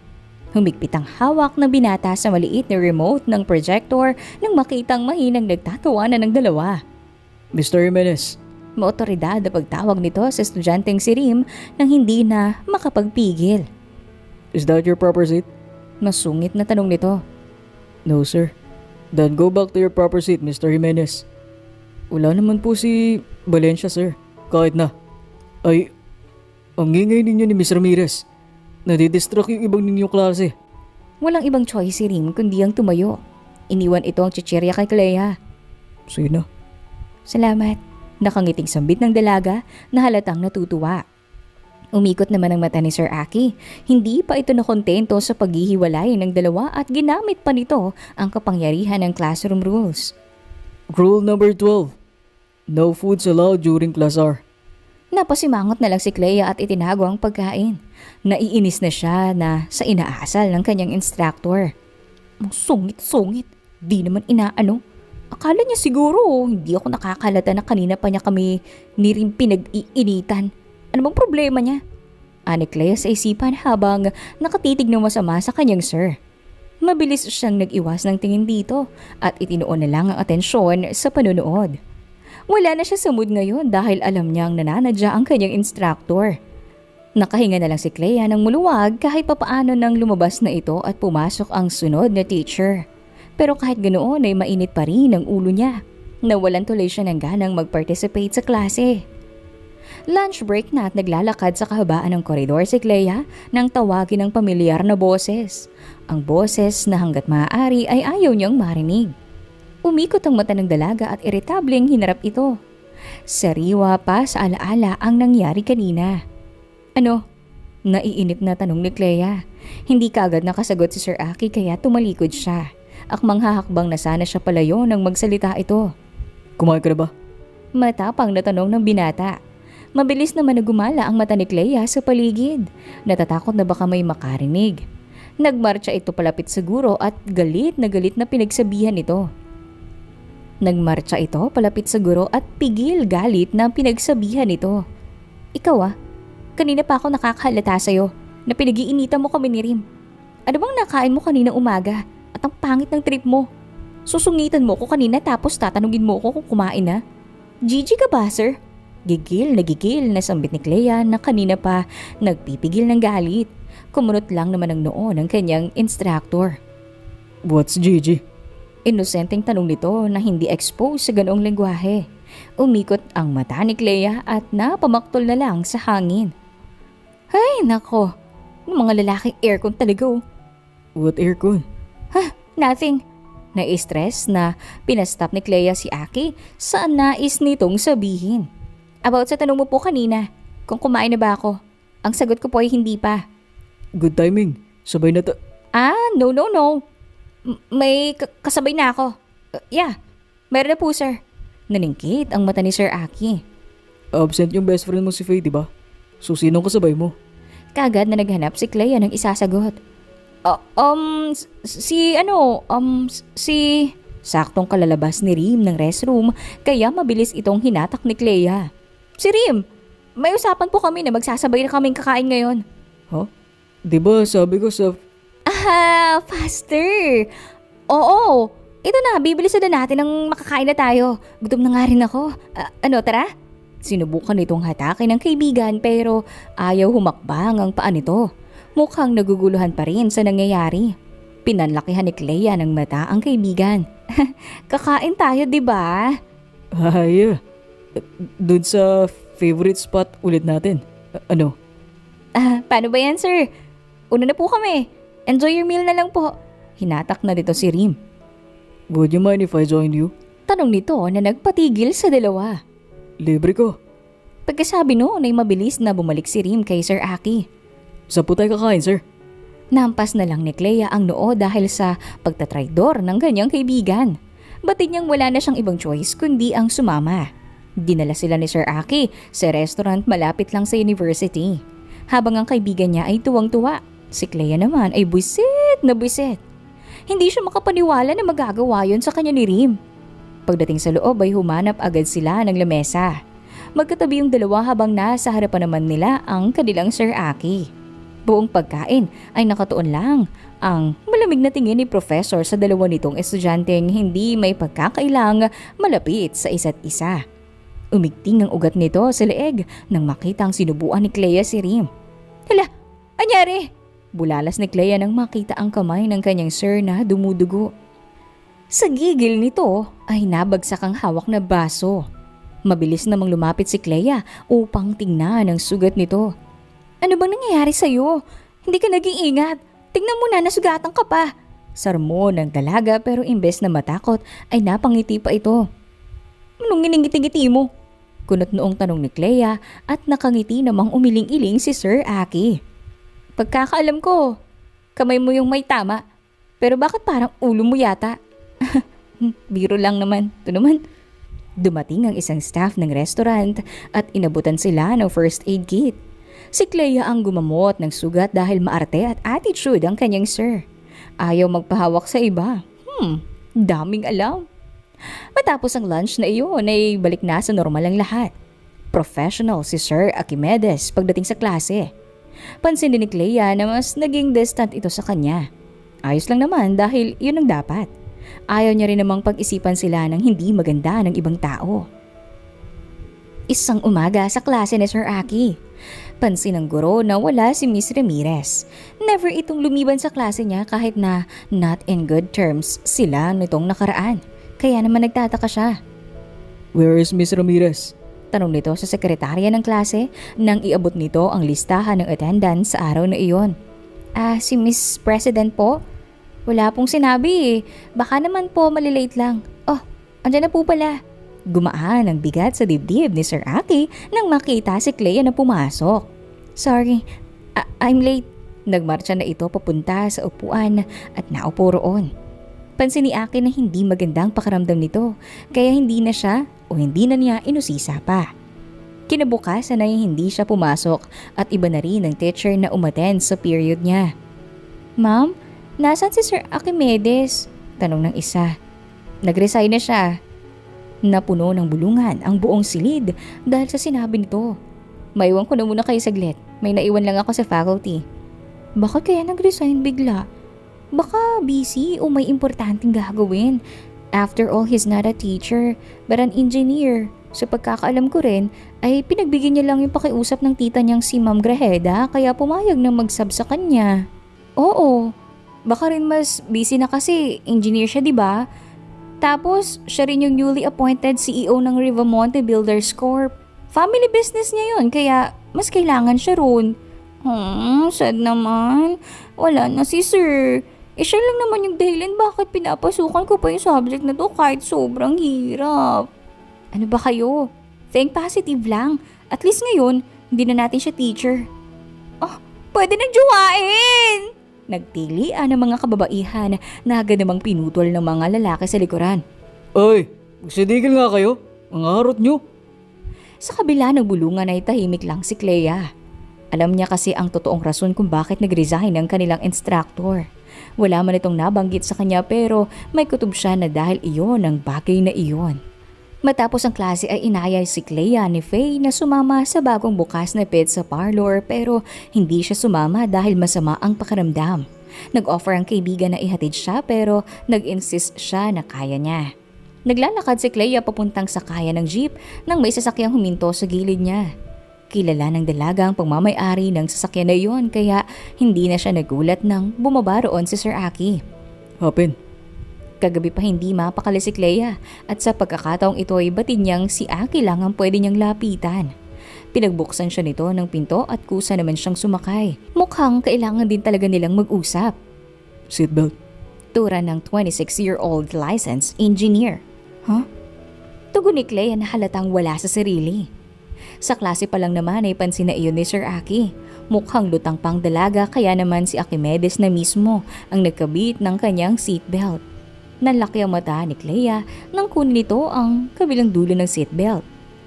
S1: Humigpit ang hawak ng binata sa maliit na remote ng projector nang makitang mahinang nagtatawanan ng dalawa.
S3: Mr. Jimenez.
S1: Maotoridad na pagtawag nito sa estudyanteng si Rim nang hindi na makapagpigil.
S3: Is that your proper seat?
S1: Masungit na tanong nito.
S3: No, sir. Then go back to your proper seat, Mr. Jimenez. Wala naman po si Valencia, sir. Kahit na. Ay, ang ingay ninyo ni Miss Ramirez. Nadidistract yung ibang ninyong klase.
S1: Walang ibang choice si Rim kundi ang tumayo. Iniwan ito ang chichirya kay Clea.
S3: Sige na.
S1: Salamat. Nakangiting sambit ng dalaga na halatang natutuwa. Umikot naman ang mata ni Sir Aki. Hindi pa ito nakontento sa paghihiwalay ng dalawa at ginamit pa nito ang kapangyarihan ng classroom rules.
S3: Rule number 12. No foods allowed during class hour.
S1: Napasimangot na lang si Clea at itinago ang pagkain. Naiinis na siya na sa inaasal ng kanyang instructor. Ang sungit-sungit. Di naman inaano. Akala niya siguro hindi ako nakakalata na kanina pa niya kami ni Rim pinag-iinitan. Ano bang problema niya? Ani Clea sa isipan habang nakatitig ng masama sa kanyang sir. Mabilis siyang nag-iwas ng tingin dito at itinuon na lang ang atensyon sa panunood. Wala na siya sa mood ngayon dahil alam niyang nananadya ang kanyang instructor. Nakahinga na lang si Clea ng muluwag kahit papaano nang lumabas na ito at pumasok ang sunod na teacher. Pero kahit ganoon ay mainit pa rin ang ulo niya. Nawalan tuloy siya ng ganang mag-participate sa klase. Lunch break na at naglalakad sa kahabaan ng koridor si Clea nang tawagin ng pamilyar na boses. Ang boses na hanggat maaari ay ayaw niyang marinig. Umikot ang mata ng dalaga at iritableng hinarap ito. Sariwa pa sa alaala ang nangyari kanina. Ano? Naiinip na tanong ni Clea. Hindi kaagad nakasagot si Sir Aki kaya tumalikod siya. Akmang hahakbang na sana siya palayo nang magsalita ito.
S3: Kumain ka na ba?
S1: Matapang na tanong ng binata. Mabilis naman na gumala ang mata ni Clea sa paligid. Natatakot na baka may makarinig. Nagmarcha ito palapit siguro at galit na pinagsabihan ito. Nagmarcha ito palapit siguro at pigil galit na pinagsabihan ito. Ikaw kanina pa ako nakakahalata sa'yo na pinag-iinitan mo kami ni Rim. Ano bang nakain mo kanina umaga? At ang pangit ng trip mo. Susungitan mo ko kanina tapos tatanungin mo ko kung kumain na. Gigi ka ba, sir? Gigil na sambit ni Clea na kanina pa nagpipigil ng galit. Kumunot lang naman ang noo ng kanyang instructor.
S3: What's Gigi?
S1: Inosenteng tanong nito na hindi exposed sa ganoong lengguwahe. Umikot ang mata ni Clea at napamaktol na lang sa hangin. Ay, nako. Mga lalaking aircon talaga.
S3: What aircon?
S1: Nothing. Nai-stress na pinastop ni Clea si Aki sa nais nitong sabihin. About sa tanong mo po kanina, kung kumain na ba ako? Ang sagot ko po ay hindi pa.
S3: Good timing. Sabay na
S1: No. May kasabay na ako. Yeah, meron na po sir. Naningkit ang mata ni Sir Aki.
S3: Absent yung best friend mo si Faye, di ba? So sinong kasabay mo?
S1: Kagad na naghanap si Clea ng isasagot. Si... Saktong kalalabas ni Rim ng restroom kaya mabilis itong hinatak ni Clea. Si Rim! May usapan po kami na magsasabay na kaming kakain ngayon.
S3: Huh? Di ba sabi ko sa...
S1: Faster! Oo, ito na, bibilisan na natin ng makakain na tayo. Gutom na nga rin ako. Tara? Sinubukan itong hatakin ng kaibigan pero ayaw humakbang ang paa nito. Mukhang naguguluhan pa rin sa nangyayari. Pinanlakihan ni Clea ng mata ang kaibigan. Kakain tayo, di ba?
S3: Doon sa favorite spot ulit natin. Ano?
S1: Paano ba yan, sir? Una na po kami. Enjoy your meal na lang po. Hinatak na dito si Rim.
S3: Would you mind if I join you?
S1: Tanong nito na nagpatigil sa dalawa.
S3: Libre ko.
S1: Pagkasabi noon ay mabilis na bumalik si Rim kay Sir Aki.
S3: Saan po tayo kakain, sir?
S1: Nampas na lang ni Clea ang noo dahil sa pagtatraidor ng kanyang kaibigan. Batid niyang wala na siyang ibang choice kundi ang sumama. Dinala sila ni Sir Aki sa restaurant malapit lang sa university. Habang ang kaibigan niya ay tuwang-tuwa, si Clea naman ay buwisit na buwisit. Hindi siya makapaniwala na magagawa yon sa kanya ni Rim. Pagdating sa loob ay humanap agad sila ng lamesa. Magkatabi yung dalawa habang nasa harapan naman nila ang kanilang Sir Aki. Buong pagkain ay nakatuon lang ang malamig na tingin ni Professor sa dalawa nitong estudyanteng hindi may pagkakailang malapit sa isa't isa. Umigting ang ugat nito sa leeg nang makitang sinubuan ni Clea si Rim. Hala, anyari? Bulalas ni Clea nang makita ang kamay ng kanyang sir na dumudugo. Sa gigil nito ay nabagsak ang hawak na baso. Mabilis namang lumapit si Clea upang tingnan ang sugat nito. Ano bang nangyayari sa'yo? Hindi ka nag-iingat. Tingnan mo na, nasugatan ka pa. Sarmo ng dalaga pero imbes na matakot ay napangiti pa ito. Anong giningiti-ngiti mo? Kunot noong tanong ni Clea at nakangiti namang umiling-iling si Sir Aki. Pagkakaalam ko, kamay mo yung may tama. Pero bakit parang ulo mo yata? Biro lang naman. Ito naman. Dumating ang isang staff ng restaurant at inabutan sila ng first aid kit. Si Clea ang gumamot ng sugat dahil maarte at attitude ang kanyang sir. Ayaw magpahawak sa iba. Daming alam. Matapos ang lunch na iyon ay balik na sa normal ang lahat. Professional si Sir Archimedes pagdating sa klase. Pansin din ni Clea na mas naging distant ito sa kanya. Ayos lang naman dahil yun ang dapat. Ayaw niya rin namang pag-isipan sila ng hindi maganda ng ibang tao. Isang umaga sa klase ni Sir Aki. Pansin ng guro na wala si Miss Ramirez. Never itong lumiban sa klase niya kahit na not in good terms sila nitong nakaraan. Kaya naman nagtataka siya.
S3: Where is Miss Ramirez?
S1: Tanong nito sa sekretarya ng klase nang iabot nito ang listahan ng attendance sa araw na iyon. Si Miss President po? Wala pong sinabi eh. Baka naman po malilate lang. Andyan na po pala. Gumaan ang bigat sa dibdib ni Sir Aki nang makita si Clea na pumasok. Sorry, I'm late. Nagmarcha na ito papunta sa upuan at naupo roon. Pansin ni Aki na hindi magandang pakaramdam nito kaya hindi na siya o hindi na niya inusisa pa. Kinabukasan ay hindi siya pumasok at iba na rin ang teacher na umattend sa period niya. Ma'am, nasaan si Sir Archimedes? Tanong ng isa. Nag-resign na siya. Napuno ng bulungan ang buong silid dahil sa sinabi nito. Maiwan ko na muna kayo saglit. May naiwan lang ako sa faculty. Bakit kaya nag-resign bigla? Baka busy o may importanteng gagawin. After all, he's not a teacher but an engineer. Sa pagkakaalam ko rin, ay pinagbigyan niya lang yung pakiusap ng tita niyang si Ma'am Grajeda kaya pumayag na mag-sub sa kanya. Oo, baka rin mas busy na kasi engineer siya, di ba? Tapos, siya rin yung newly appointed CEO ng Rivamonte Builders Corp. Family business niya yun, kaya mas kailangan siya roon. Sad naman. Wala na si Sir. Siya lang naman yung dahilan bakit pinapasukan ko pa yung subject na to kahit sobrang hirap. Ano ba kayo? Think positive lang. At least ngayon, hindi na natin siya teacher. Pwede nang jowain! Nagtilian ang mga kababaihan na agad namang pinutol ng mga lalaki sa likuran.
S3: Ay, magsidigil nga kayo. Ang harot nyo.
S1: Sa kabila ng bulungan ay tahimik lang si Clea. Alam niya kasi ang totoong rason kung bakit nag-resign ang kanilang instructor. Wala man itong nabanggit sa kanya pero may kutob siya na dahil iyon ang bagay na iyon. Matapos ang klase ay inayay si Clea ni Faye na sumama sa bagong bukas na pizza parlor pero hindi siya sumama dahil masama ang pakiramdam. Nag-offer ang kaibigan na ihatid siya pero nag-insist siya na kaya niya. Naglalakad si Clea papuntang sakayan ng jeep nang may sasakyang huminto sa gilid niya. Kilala ng dalaga ang pagmamay-ari ng sasakyan na iyon kaya hindi na siya nagulat nang bumaba roon si Sir Aki.
S3: Happen.
S1: Kagabi pa hindi mapakali si Clea at sa pagkakataong ito ay batid niyang si Aki lang ang pwede niyang lapitan. Pinagbuksan siya nito ng pinto at kusa naman siyang sumakay. Mukhang kailangan din talaga nilang mag-usap.
S3: Seatbelt.
S1: Tura ng 26-year-old licensed engineer. Huh? Tugon ni Clea na halatang wala sa sarili. Sa klase pa lang naman ay pansin na iyon ni Sir Aki. Mukhang lutang pang dalaga kaya naman si Archimedes na mismo ang nagkabit ng kanyang seatbelt. Nanlaki ang mata ni Clea nang kunin nito ang kabilang dulo ng seatbelt.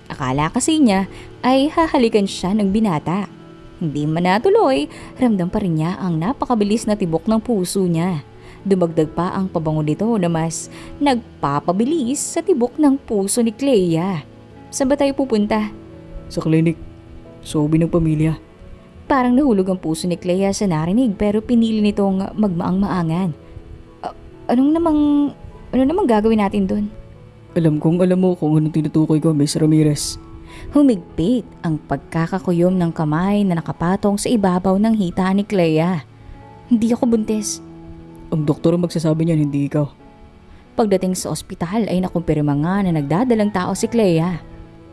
S1: Akala kasi niya ay hahalikan siya ng binata. Hindi man natuloy, ramdam pa rin niya ang napakabilis na tibok ng puso niya. Dumagdag pa ang pabango nito na mas nagpapabilis sa tibok ng puso ni Clea. Saan ba tayo pupunta?
S3: Sa klinik. Sa ubi ng pamilya.
S1: Parang nahulog ang puso ni Clea sa narinig pero pinili nitong magmaang-maangan. Ano namang gagawin natin doon?
S3: Alam mo kung anong tinutukoy ko, Miss Ramirez.
S1: Humigpit ang pagkakakuyom ng kamay na nakapatong sa ibabaw ng hita ni Clea. Hindi ako buntis.
S3: Ang doktor ang magsasabi niyan, hindi ikaw.
S1: Pagdating sa ospital ay nakumpirma nga na nagdadalang tao si Clea.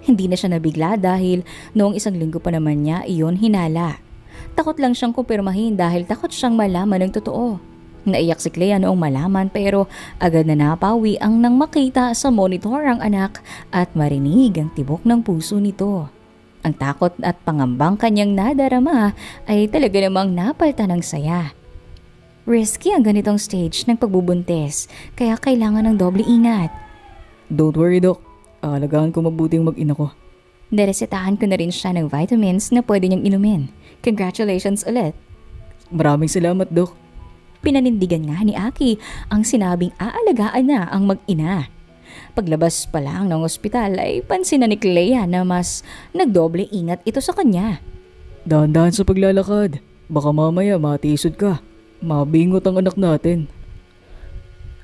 S1: Hindi na siya nabigla dahil noong 1 linggo pa naman niya iyon hinala. Takot lang siyang kumpirmahin dahil takot siyang malaman ng totoo. Naiyak si Clea noong malaman pero agad na napawi ang nang makita sa monitor ang anak at marinig ang tibok ng puso nito. Ang takot at pangambang kanyang nadarama ay talaga namang napalta ng saya. Risky ang ganitong stage ng pagbubuntis kaya kailangan ng doble ingat.
S3: Don't worry, Doc. Aalagaan ko mabuting mag-ina ko.
S1: Naresetahan ko na rin siya ng vitamins na pwede niyang inumin. Congratulations ulit.
S3: Maraming salamat, Doc.
S1: Pinanindigan nga ni Aki ang sinabing aalagaan na ang mag-ina. Paglabas pa lang ng ospital ay pansin na ni Clea na mas nagdoble ingat ito sa kanya.
S3: Dahan-dahan sa paglalakad. Baka mamaya matisod ka. Mabingot ang anak natin.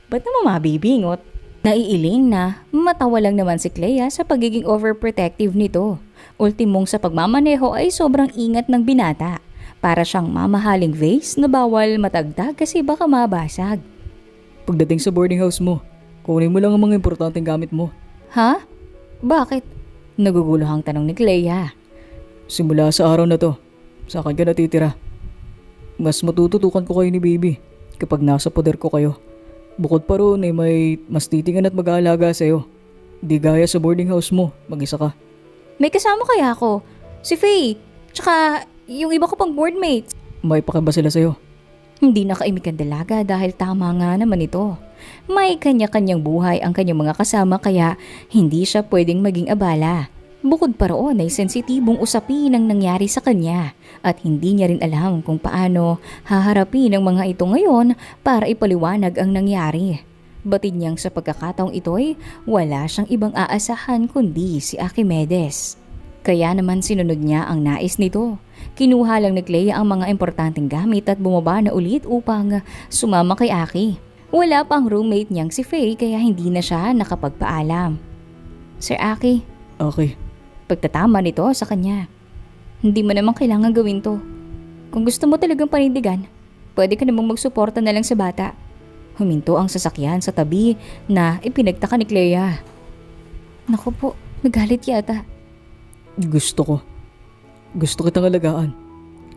S1: Ba't naman mabibingot? Naiiling na matawa lang naman si Clea sa pagiging overprotective nito. Ultimong sa pagmamaneho ay sobrang ingat ng binata. Para siyang mamahaling vase na bawal matagtag kasi baka mabasag.
S3: Pagdating sa boarding house mo, kunin mo lang ang mga importanteng gamit mo.
S1: Ha? Bakit? Naguguluhang tanong ni Clea.
S3: Simula sa araw na to, sa akin ka natitira. Mas matututukan ko kayo ni baby kapag nasa poder ko kayo. Bukod pa roon ay may mas titingan at mag-aalaga sa'yo. Di gaya sa boarding house mo, mag-isa ka.
S1: May kasama kaya ako? Si Faye, tsaka yung iba ko pang boardmates.
S3: May pakiba sila sa'yo.
S1: Hindi nakaimik ang dalaga dahil tama nga naman ito. May kanya-kanyang buhay ang kanyang mga kasama kaya hindi siya pwedeng maging abala. Bukod pa roon ay sensitibong usapin ang nangyari sa kanya at hindi niya rin alam kung paano haharapin ang mga ito ngayon para ipaliwanag ang nangyari. Batid niyang sa pagkakataong ito'y wala siyang ibang aasahan kundi si Archimedes. Kaya naman sinunod niya ang nais nito. Kinuha lang ni Clea ang mga importanteng gamit at bumaba na ulit upang sumama kay Aki. Wala pa ang roommate niyang si Faye kaya hindi na siya nakapagpaalam. Sir Aki.
S3: Okay.
S1: Pagtatama nito sa kanya. Hindi mo naman kailangan gawin to. Kung gusto mo talagang panindigan, pwede ka namang magsuporta na lang sa bata. Huminto ang sasakyan sa tabi na ipinagtaka ni Clea. Naku po, nagalit yata.
S3: Gusto kitang alagaan.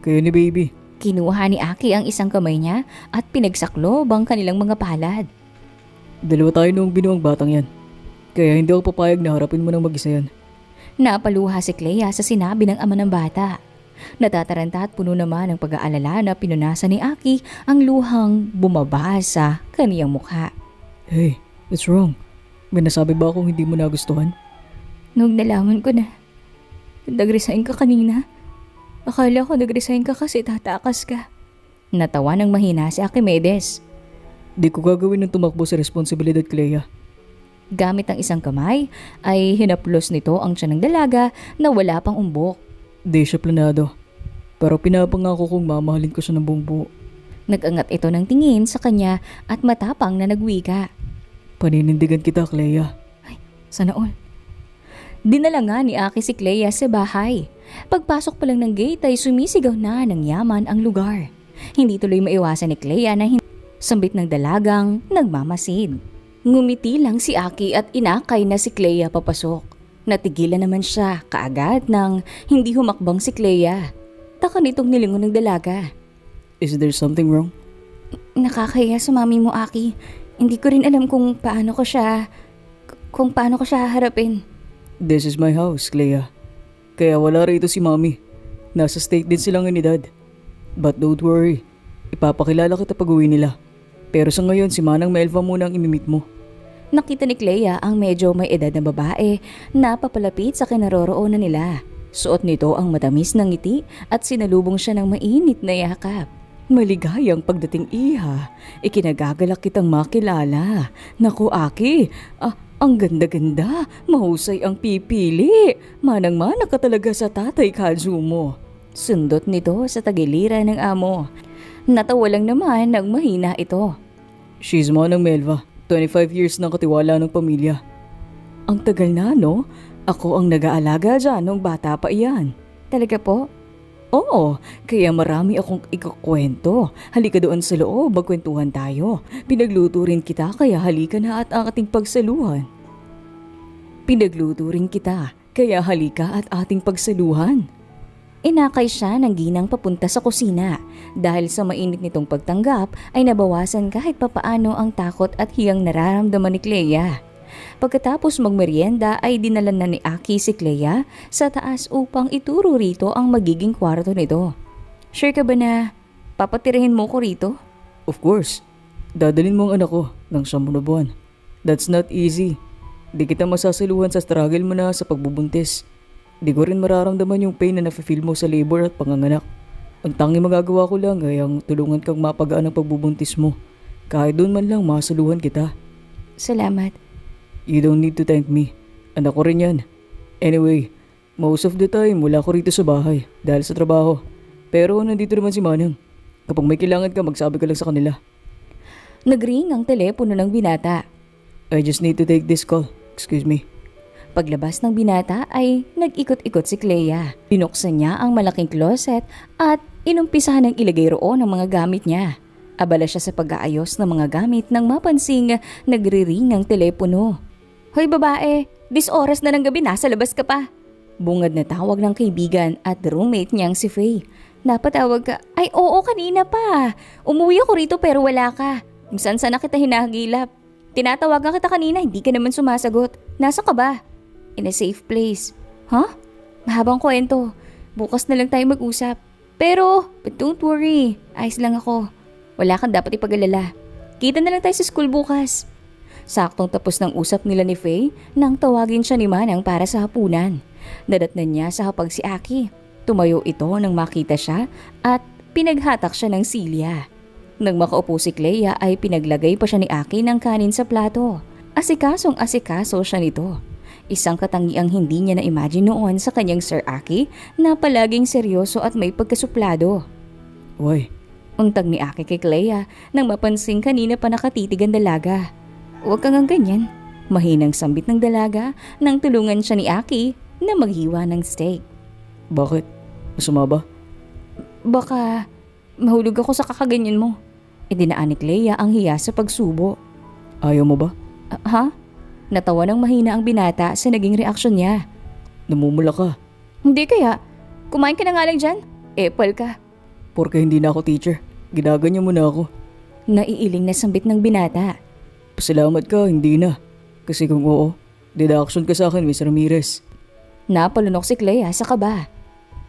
S3: Kayo ni baby.
S1: Kinuha ni Aki ang isang kamay niya at pinagsaklob ang kanilang mga palad.
S3: Dalawa tayo noong binuang batang yan. Kaya hindi ako papayag na harapin mo ng mag-isa yan.
S1: Napaluha si Clea sa sinabi ng ama ng bata. Natataranta at puno naman ng pag-aalala na pinunasan ni Aki ang luhang bumaba sa kaniyang mukha.
S3: Hey, what's wrong? May nasabi ba akong hindi mo nagustuhan?
S1: Nung nalaman ko na nag-resign ka kanina, akala ko nag-resign ka kasi tatakas ka. Natawa ng mahina si Archimedes.
S3: Di ko gagawin ng tumakbo sa responsibilidad, Clea.
S1: Gamit ang isang kamay ay hinaplos nito ang tiyan ng dalaga na wala pang umbok.
S3: Di siya planado. Pero pinapangako kong mamahalin ko siya ng buong buo.
S1: Nag-angat ito ng tingin sa kanya at matapang na nagwika.
S3: Paninindigan kita, Clea.
S1: Ay, sana all. Dinala nga ni Aki si Clea sa bahay. Pagpasok pa lang ng gate ay sumisigaw na ng yaman ang lugar. Hindi tuloy maiwasan ni Clea na sambit ng dalagang nagmamasid. Ngumiti lang si Aki at inakay na si Clea papasok. Natigilan naman siya kaagad nang hindi humakbang si Clea. Taka nitong nilingon ng dalaga.
S3: Is there something wrong?
S2: Nakakahiya sa mami mo, Aki. Hindi ko rin alam kung paano ko siya haharapin.
S3: This is my house, Clea. Kaya wala rito si Mommy. Nasa state din silang ni Dad. But don't worry, ipapakilala kita pag uwi nila. Pero sa ngayon si Manang Melva muna ang imimit mo.
S1: Nakita ni Clea ang medyo may edad na babae na papalapit sa kinaroroonan nila. Suot nito ang matamis na ngiti at sinalubong siya ng mainit na yakap. Maligayang pagdating, iha. Ikinagagalak kitang makilala. Naku, Aki, ang ganda-ganda. Mahusay ang pipili. Manang-mana ka talaga sa tatay Kazu mo. Sundot nito sa tagiliran ng amo. Natawa lang naman ng mahina ito.
S3: She's Manang Melva, 25 years ng katiwala ng pamilya.
S1: Ang tagal na, no? Ako ang nag-aalaga dyan nung bata pa iyan.
S2: Talaga po?
S1: Oo, kaya marami akong ikukwento. Halika doon sa loob, magkwentuhan tayo. Pinagluto rin kita kaya halika na at ating pagsaluhan. Pinagluto rin kita kaya halika at ating pagsaluhan. Inakay siya ng ginang papunta sa kusina. Dahil sa mainit nitong pagtanggap ay nabawasan kahit papaano ang takot at hiyang nararamdaman ni Clea. Pagkatapos magmerienda ay dinala na ni Aki si Clea sa taas upang ituro rito ang magiging kwarto nito. Sure ka ba na papatirahin mo ko rito?
S3: Of course. Dadalhin mo ang anak ko ng 10 na buwan. That's not easy. Di kita masasaluhan sa struggle mo na sa pagbubuntis. Di ko rin mararamdaman yung pain na nafe-feel mo sa labor at panganganak. Ang tanging magagawa ko lang ay ang tulungan kang mapagaan ang pagbubuntis mo. Kahit doon man lang masaluhan kita.
S2: Salamat.
S3: You don't need to thank me. Anak ko rin yan. Anyway, most of the time wala ko rito sa bahay dahil sa trabaho. Pero nandito naman si Manang. Kapag may kailangan ka, magsabi ka lang sa kanila.
S1: Nagring ang telepono ng binata.
S3: I just need to take this call. Excuse me.
S1: Paglabas ng binata ay nag-ikot-ikot si Clea. Binuksan niya ang malaking closet at inumpisahan ng ilagay roon ang mga gamit niya. Abala siya sa pag-aayos ng mga gamit nang mapansing nagre-ring ang telepono. Hoy babae, this oras na ng gabi nasa labas ka pa. Bungad na tawag ng kaibigan at roommate niyang si Faye. Napatawag ka? Ay oo, kanina pa. Umuwi ako rito pero wala ka. Kung saan na kita hinahagilap. Tinatawagan kita kanina, hindi ka naman sumasagot. Nasa ka ba? In a safe place. Huh? Mahabang kwento. Bukas na lang tayo mag-usap. But don't worry, ayos lang ako. Wala kang dapat ipag-alala. Kita na lang tayo sa school bukas. Saktong tapos ng usap nila ni Faye nang tawagin siya ni Manang para sa hapunan. Nadatnan niya sa hapag si Aki. Tumayo ito nang makita siya at pinaghatak siya ng silya. Nang makaupo si Clea ay pinaglagay pa siya ni Aki ng kanin sa plato. Asikasong asikaso siya nito. Isang katangiang hindi niya na-imagine noon sa kanyang Sir Aki na palaging seryoso at may pagkasuplado.
S3: Why?
S1: Untag ni Aki kay Clea nang mapansing kanina pa nakatitig ang dalaga. Huwag kang ang ganyan. Mahinang sambit ng dalaga nang tulungan siya ni Aki na maghiwa ng steak.
S3: Bakit? Masama ba?
S1: Baka mahulog ako sa kakaganyan mo. Idinaan ni Clea ang hiya sa pagsubo.
S3: Ayaw mo ba?
S1: Ha? Natawa ng mahina ang binata sa naging reaksyon niya.
S3: Namumula ka.
S1: Hindi kaya. Kumain ka na nga lang dyan. Epal ka.
S3: Porke hindi na ako teacher. Ginaganyan mo na ako.
S1: Naiiling na sambit ng binata.
S3: Pasalamat ka, hindi na. Kasi kung oo, deduction ka sa akin, Miss Ramirez.
S1: Napalunok si Clea sa kaba.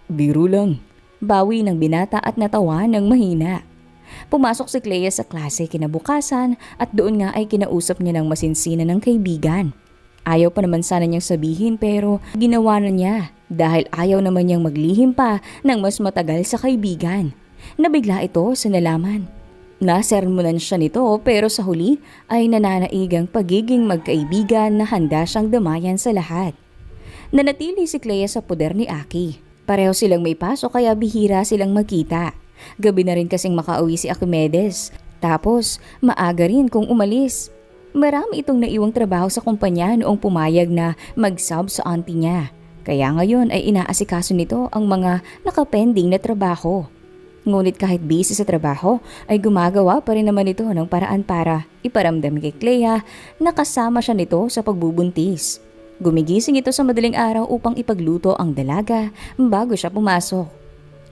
S3: Biro lang.
S1: Bawi ng binata at natawa ng mahina. Pumasok si Clea sa klase kinabukasan at doon nga ay kinausap niya ng masinsinan ng kaibigan. Ayaw pa naman sana niyang sabihin pero ginawa na niya dahil ayaw naman niyang maglihim pa ng mas matagal sa kaibigan. Nabigla ito sa nalaman. Nasermonan siya nito pero sa huli ay nananaigang pagiging magkaibigan na handa siyang damayan sa lahat. Nanatili si Clea sa poder ni Aki. Pareho silang may pasok kaya bihira silang magkita. Gabi na rin kasing makauwi si Archimedes. Tapos maaga rin kung umalis. Marami itong naiwang trabaho sa kumpanya noong pumayag na mag-sub sa auntie niya. Kaya ngayon ay inaasikaso nito ang mga nakapending na trabaho. Ngunit kahit busy sa trabaho ay gumagawa pa rin naman ito ng paraan para iparamdam kay Clea na kasama siya nito sa pagbubuntis. Gumigising ito sa madaling araw upang ipagluto ang dalaga bago siya pumasok.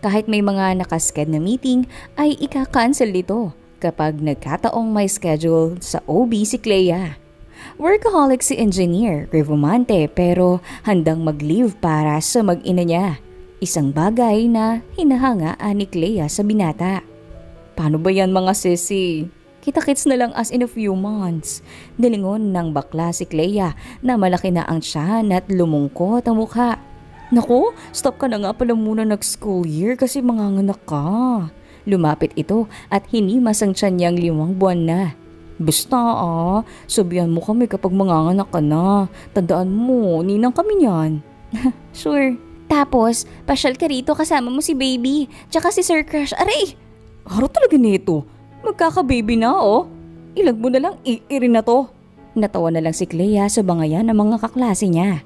S1: Kahit may mga nakasked na meeting ay ika-cancel nito kapag nagkataong may schedule sa OB si Clea. Workaholic si Engineer Revomante pero handang mag-leave para sa mag-ina niya. Isang bagay na hinahangaan ni Clea sa binata. Paano ba yan mga sisi? Kita-kits na lang as in a few months. Nilingon ng bakla si Clea na malaki na ang tiyan at lumungkot ang mukha. Naku, stop ka na nga pala muna nag-school year kasi manganganak ka. Lumapit ito at hinimas ang tiyan niyang 5 buwan na. Basta sabihan mo kami kapag manganganak ka na. Tandaan mo, ninang kami niyan.
S2: Sure. Tapos, pasyal ka rito kasama mo si baby, tsaka si Sir Crush. Aray!
S1: Haro talaga nito. Magkaka-baby na Ilag mo na lang iirin na to. Natawa na lang si Clea sa bangayan ng mga kaklase niya.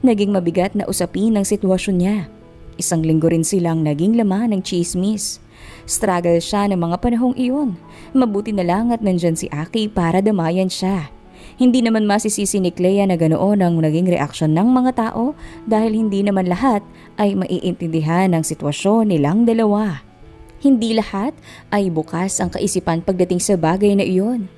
S1: Naging mabigat na usapin ang sitwasyon niya. Isang linggo rin silang naging laman ng chismis. Struggle siya ng mga panahong iyon. Mabuti na lang at nandyan si Aki para damayan siya. Hindi naman masisisi ni Clea na ganoon ang naging reaksyon ng mga tao dahil hindi naman lahat ay maiintindihan ang sitwasyon nilang dalawa. Hindi lahat ay bukas ang kaisipan pagdating sa bagay na iyon.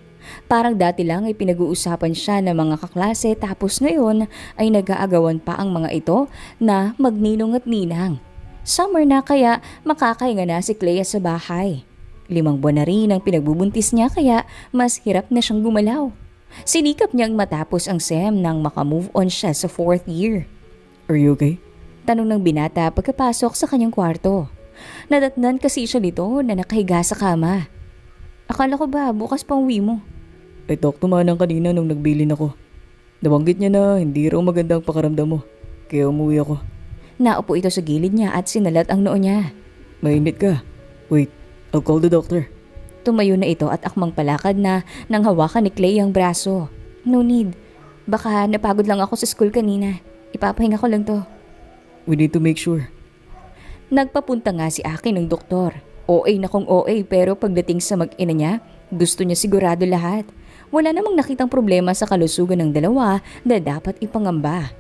S1: Parang dati lang ay pinag-uusapan siya ng mga kaklase tapos ngayon ay nag-aagawan pa ang mga ito na magninong at ninang. Summer na kaya makakahinga na si Clea sa bahay. 5 buwan na rin ang pinagbubuntis niya kaya mas hirap na siyang gumalaw. Sinikap niyang matapos ang SEM nang makamove on siya sa 4th year.
S3: Are you okay?
S1: Tanong ng binata pagkapasok sa kanyang kwarto. Nadatnan kasi siya nito na nakahiga sa kama. Akala ko ba bukas pa uwi mo?
S3: I talked to Manang kanina nung nagbilin ako. Nabanggit niya na hindi raw maganda ang pakaramdam mo. Kaya umuwi ako.
S1: Naupo ito sa gilid niya at sinalat ang noo niya.
S3: Mainit ka. Wait, I'll call the doctor.
S1: Tumayo na ito at akmang palakad na nang hawakan ni Clay ang braso. No need. Baka napagod lang ako sa school kanina. Ipapahinga ko lang to.
S3: We need to make sure.
S1: Nagpapunta nga si Aki ng doktor. OA na kung OA pero pagdating sa mag-ina niya, gusto niya sigurado lahat. Wala namang nakitang problema sa kalusugan ng dalawa na dapat ipangamba.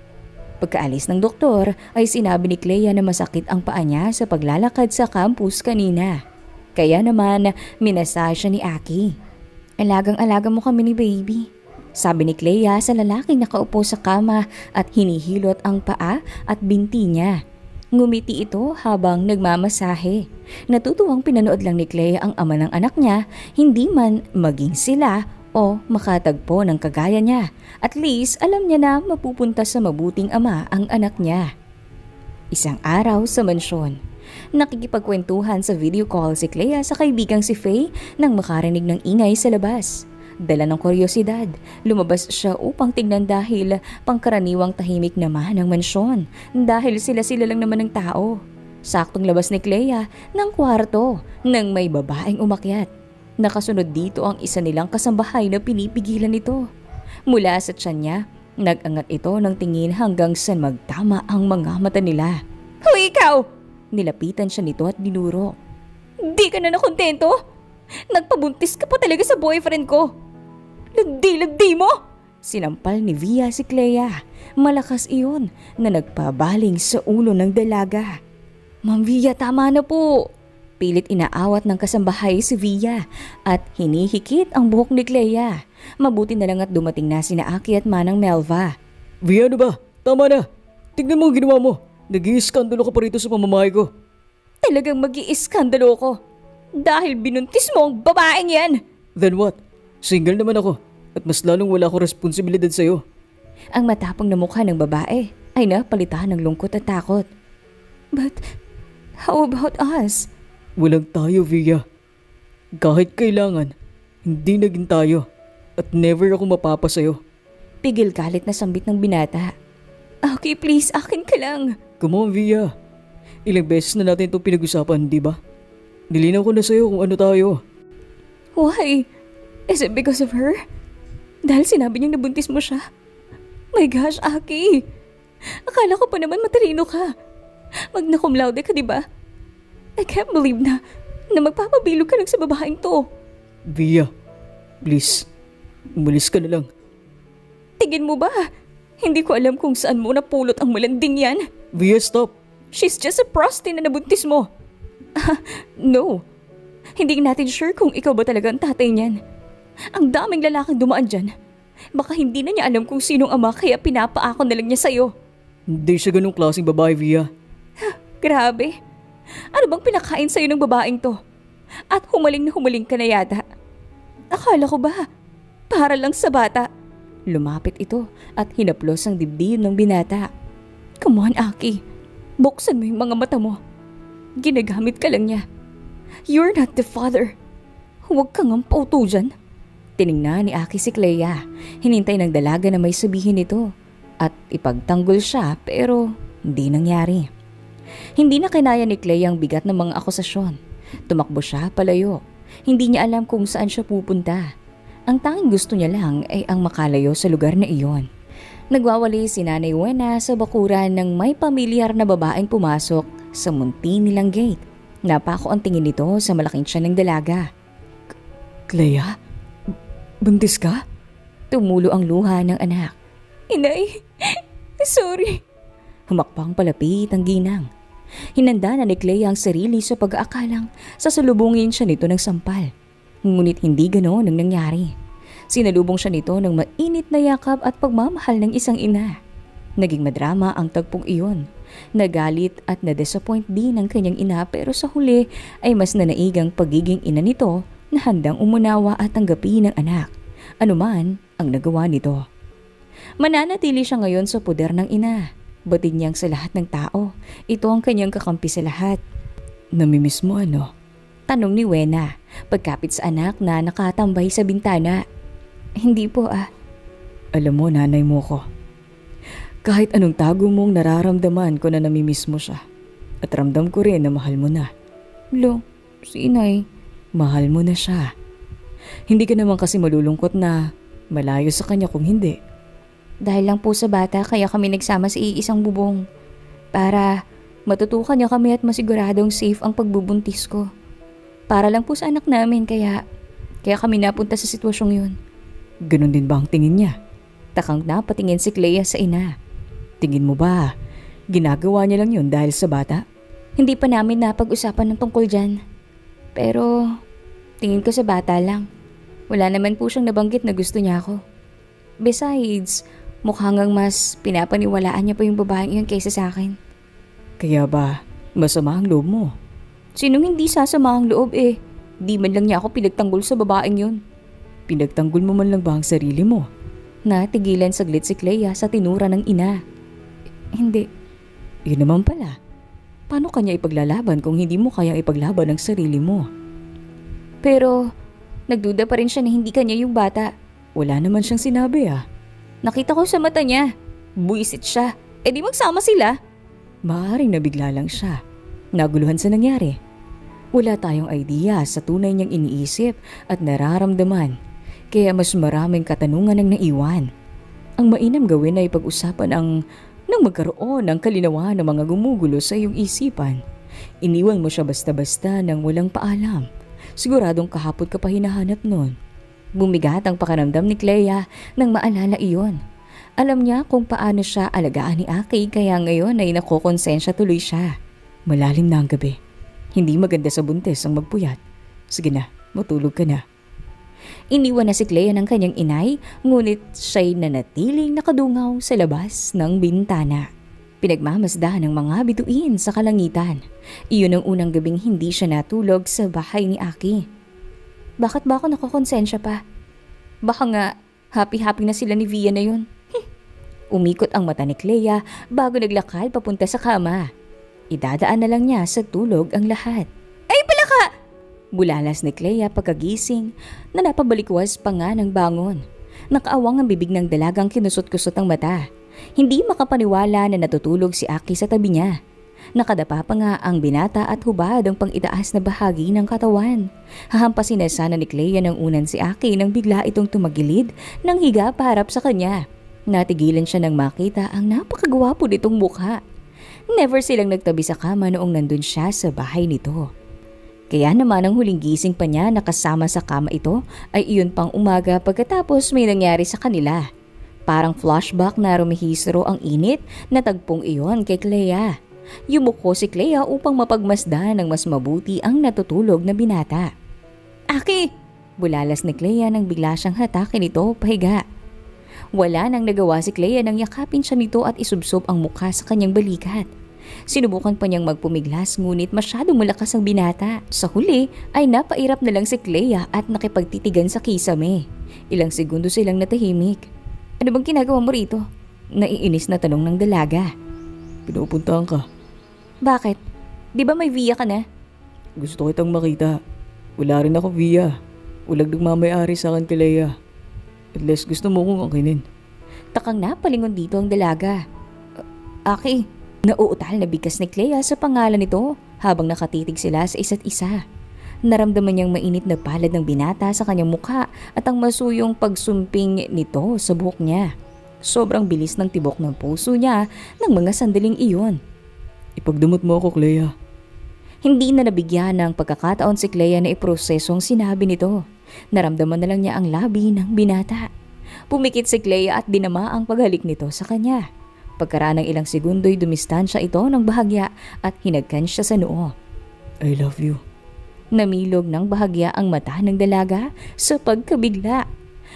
S1: Pagkaalis ng doktor ay sinabi ni Clea na masakit ang paa niya sa paglalakad sa campus kanina. Kaya naman minasa siya ni Aki.
S2: Alagang-alaga mo kami ni baby.
S1: Sabi ni Clea sa lalaking nakaupo sa kama at hinihilot ang paa at binti niya. Ngumiti ito habang nagmamasahe. Natutuwang pinanood lang ni Clea ang ama ng anak niya, hindi man maging sila o makatagpo ng kagaya niya. At least alam niya na mapupunta sa mabuting ama ang anak niya. Isang araw sa mansyon. Nakikipagkwentuhan sa video call si Clea sa kaibigang si Faye nang makarinig ng ingay sa labas. Dala ng kuryosidad, lumabas siya upang tignan dahil pangkaraniwang tahimik naman ang mansyon dahil sila-sila lang naman ng tao. Saktong labas ni Clea ng kwarto nang may babaeng umakyat. Nakasunod dito ang isa nilang kasambahay na pinipigilan ito. Mula sa tiyan niya, nag-angat ito ng tingin hanggang sa magtama ang mga mata nila. Hoy ikaw! Nilapitan siya nito at dinuro. Di ka na nakontento? Nagpabuntis ka pa talaga sa boyfriend ko. Lagdi mo! Sinampal ni Via si Clea. Malakas iyon na nagpabaling sa ulo ng dalaga. Ma'am Via, tama na po. Pilit inaawat ng kasambahay si Via at hinihikit ang buhok ni Clea. Mabuti na lang at dumating na sina Aki at Manang Melva.
S3: Via, ano ba? Tama na. Tignan mo ang ginawa mo. Nag-iiskandalo ka pa rito sa pamamahay ko.
S1: Talagang mag-iiskandalo ko. Dahil binuntis mo ang babaeng yan.
S3: Then what? Single naman ako at mas lalong wala akong responsibilidad sa'yo.
S1: Ang matapang na mukha ng babae ay napalitan ng lungkot at takot. But how about us?
S3: Walang tayo, Via. Kahit kailangan, hindi naging tayo at never ako mapapa sa'yo.
S1: Pigil galit na sambit ng binata. Okay, please, akin ka lang.
S3: Come on, Via. Ilang beses na natin itong pinag-usapan, di ba? Nilinaw ko na sa'yo kung ano tayo.
S1: Why? Is it because of her? Dahil sinabi niyang nabuntis mo siya? My gosh, Aki. Akala ko pa naman matalino ka. Magna cum laude ka, di ba? I can't believe na magpapabilog ka lang sa babaeng to.
S3: Via, please. Umalis ka na lang.
S1: Tingin mo ba? Hindi ko alam kung saan mo napulot ang malanding yan.
S3: Via, stop!
S1: She's just a prosti na nabuntis mo. No. Hindi natin sure kung ikaw ba talaga ang tatay niyan. Ang daming lalaking dumaan dyan. Baka hindi na niya alam kung sinong ama kaya pinapaako na lang niya sa'yo.
S3: Hindi siya ganung klaseng babae, Via.
S1: Grabe. Ano bang pinakain sa'yo ng babaeng to? At humaling na humaling ka na yata. Akala ko ba? Para lang sa bata. Lumapit ito at hinaplos ang dibdib ng binata. Come on, Aki. Buksan mo yung mga mata mo. Ginagamit ka lang niya. You're not the father. Huwag kang ang pauto dyan. Tiningnan ni Aki si Clea. Hinintay ng dalaga na may sabihin ito. At ipagtanggol siya pero hindi nangyari. Hindi na kinaya ni Clea ang bigat ng mga akusasyon. Tumakbo siya palayo. Hindi niya alam kung saan siya pupunta. Ang tanging gusto niya lang ay ang makalayo sa lugar na iyon. Nagwawali si Nanay Wena sa bakuran ng may pamilyar na babaeng pumasok sa munti nilang gate. Napako ang tingin nito sa malaking tiyan ng dalaga.
S3: Clea? Buntis ka?
S1: Tumulo ang luha ng anak. Inay, sorry. Humakpang palapit ang ginang. Hinanda na ni Clea ang sarili sa pag-aakalang sasalubungin siya nito ng sampal. Ngunit hindi ganoon ang nangyari. Sinalubong siya nito ng mainit na yakap at pagmamahal ng isang ina. Naging madrama ang tagpong iyon. Nagalit at na-disappoint din ang kanyang ina pero sa huli ay mas nanaigang pagiging ina nito na handang umunawa at tanggapin ng anak. Anuman ang nagawa nito. Mananatili siya ngayon sa poder ng ina. Batid niyang sa lahat ng tao. Ito ang kanyang kakampi sa lahat.
S3: Namimiss mo ano?
S1: Tanong ni Wena, pagkapit sa anak na nakatambay sa bintana. Hindi po
S3: Alam mo, nanay mo ko. Kahit anong tago mong nararamdaman ko na namimiss mo siya. At ramdam ko rin na mahal mo na.
S1: Lo, si inay.
S3: Mahal mo na siya. Hindi ka naman kasi malulungkot na malayo sa kanya kung hindi.
S1: Dahil lang po sa bata kaya kami nagsama sa iisang bubong. Para matutukan niya kami at masiguradong safe ang pagbubuntis ko. Para lang po sa anak namin kaya kami napunta sa sitwasyong yun.
S3: Ganon din ba ang tingin niya?
S1: Takang napatingin si Clea sa ina.
S3: Tingin mo ba, ginagawa niya lang yun dahil sa bata?
S1: Hindi pa namin napag-usapan ng tungkol dyan. Pero tingin ko sa bata lang. Wala naman po siyang nabanggit na gusto niya ako. Besides, mukhang mas pinapaniwalaan niya pa yung babaeng yun kaysa sa akin.
S3: Kaya ba, masama ang loob mo?
S1: Sinong hindi sasama ang loob Di man lang niya ako pinagtanggol sa babaeng yun.
S3: Pinagtanggol mo man lang ba ang sarili mo?
S1: Natigilan saglit si Clea sa tinura ng ina. Hindi.
S3: Yun naman pala. Paano kanya ipaglalaban kung hindi mo kayang ipaglaban ang sarili mo?
S1: Pero nagduda pa rin siya na hindi kanya yung bata.
S3: Wala naman siyang sinabi
S1: Nakita ko sa mata niya. Buisit siya. Di magsama sila.
S3: Maaaring nabigla lang siya. Naguluhan sa nangyari. Wala tayong idea sa tunay niyang iniisip at nararamdaman. Kaya mas maraming katanungan ang naiwan. Ang mainam gawin ay pag-usapan nang magkaroon ng kalinawan ng mga gumugulo sa iyong isipan. Iniwan mo siya basta-basta nang walang paalam. Siguradong kahapon ka pa hinahanap nun. Bumigat ang pakiramdam ni Clea nang maalala iyon. Alam niya kung paano siya alagaan ni Aki kaya ngayon ay nakokonsensya tuloy siya. Malalim na ang gabi. Hindi maganda sa buntis ang magpuyat. Sige na, matulog ka na. Iniwan na si Clea ng kanyang inay, ngunit siya'y nanatiling nakadungaw sa labas ng bintana. Pinagmamasdahan ng mga bituin sa kalangitan. Iyon ang unang gabing hindi siya natulog sa bahay ni Aki. Bakit ba ako nakokonsensya pa? Baka nga happy-happy na sila ni Via na yun. Umikot ang mata ni Clea bago naglakad papunta sa kama. Idadaan na lang niya sa tulog ang lahat. Ay palaka! Bulalas ni Clea pagkagising na napabalikwas pa nga ng bangon. Nakaawang ang bibig ng dalagang kinusot-kusot ang mata. Hindi makapaniwala na natutulog si Aki sa tabi niya. Nakadapa pa nga ang binata at hubad ang pang-itaas na bahagi ng katawan. Hahampasin na sana ni Clea ng unan si Aki nang bigla itong tumagilid ng higa paharap sa kanya. Natigilan siya nang makita ang napakagwapo nitong mukha. Never silang nagtabi sa kama noong nandun siya sa bahay nito. Kaya naman ang huling gising pa niya nakasama sa kama ito ay iyon pang umaga pagkatapos may nangyari sa kanila.
S1: Parang flashback na rumihistro ang init na tagpong iyon kay Clea. Yumuko si Clea upang mapagmasdan ng mas mabuti ang natutulog na binata.
S2: Aki!
S1: Bulalas ni Clea nang bigla siyang hatakin ito pahiga. Wala nang nagawa si Clea nang yakapin siya nito at isubsob ang mukha sa kanyang balikat. Sinubukan pa niyang magpumiglas ngunit masyadong malakas ang binata. Sa huli ay napairap na lang si Clea at nakipagtitigan sa kisame. Ilang segundo silang natahimik. Ano bang ginagawa mo rito? Naiinis na tanong ng dalaga.
S3: Pinupuntahan ka.
S1: Bakit? Di ba may via ka na?
S3: Gusto kitang makita. Wala rin ako via. Walang nagmamayari sa akin kay Leia. Unless gusto mo kong akinin.
S1: Takang napalingon dito ang dalaga. Aki, nauutal na bigkas ni Clea sa pangalan nito habang nakatitig sila sa isa't isa. Naramdaman niyang mainit na palad ng binata sa kanyang mukha at ang masuyong pagsumping nito sa buhok niya. Sobrang bilis ng tibok ng puso niya ng mga sandaling iyon.
S3: Ipagdamot mo ako, Clea.
S1: Hindi na nabigyan ng pagkakataon si Clea na iprosesong sinabi nito. Naramdaman na lang niya ang labi ng binata. Pumikit si Clea at dinama ang paghalik nito sa kanya. Pagkaraan ng ilang segundo'y dumistansya ito ng bahagya at hinagkan siya sa noo.
S3: I love you.
S1: Namilog ng bahagya ang mata ng dalaga sa pagkabigla.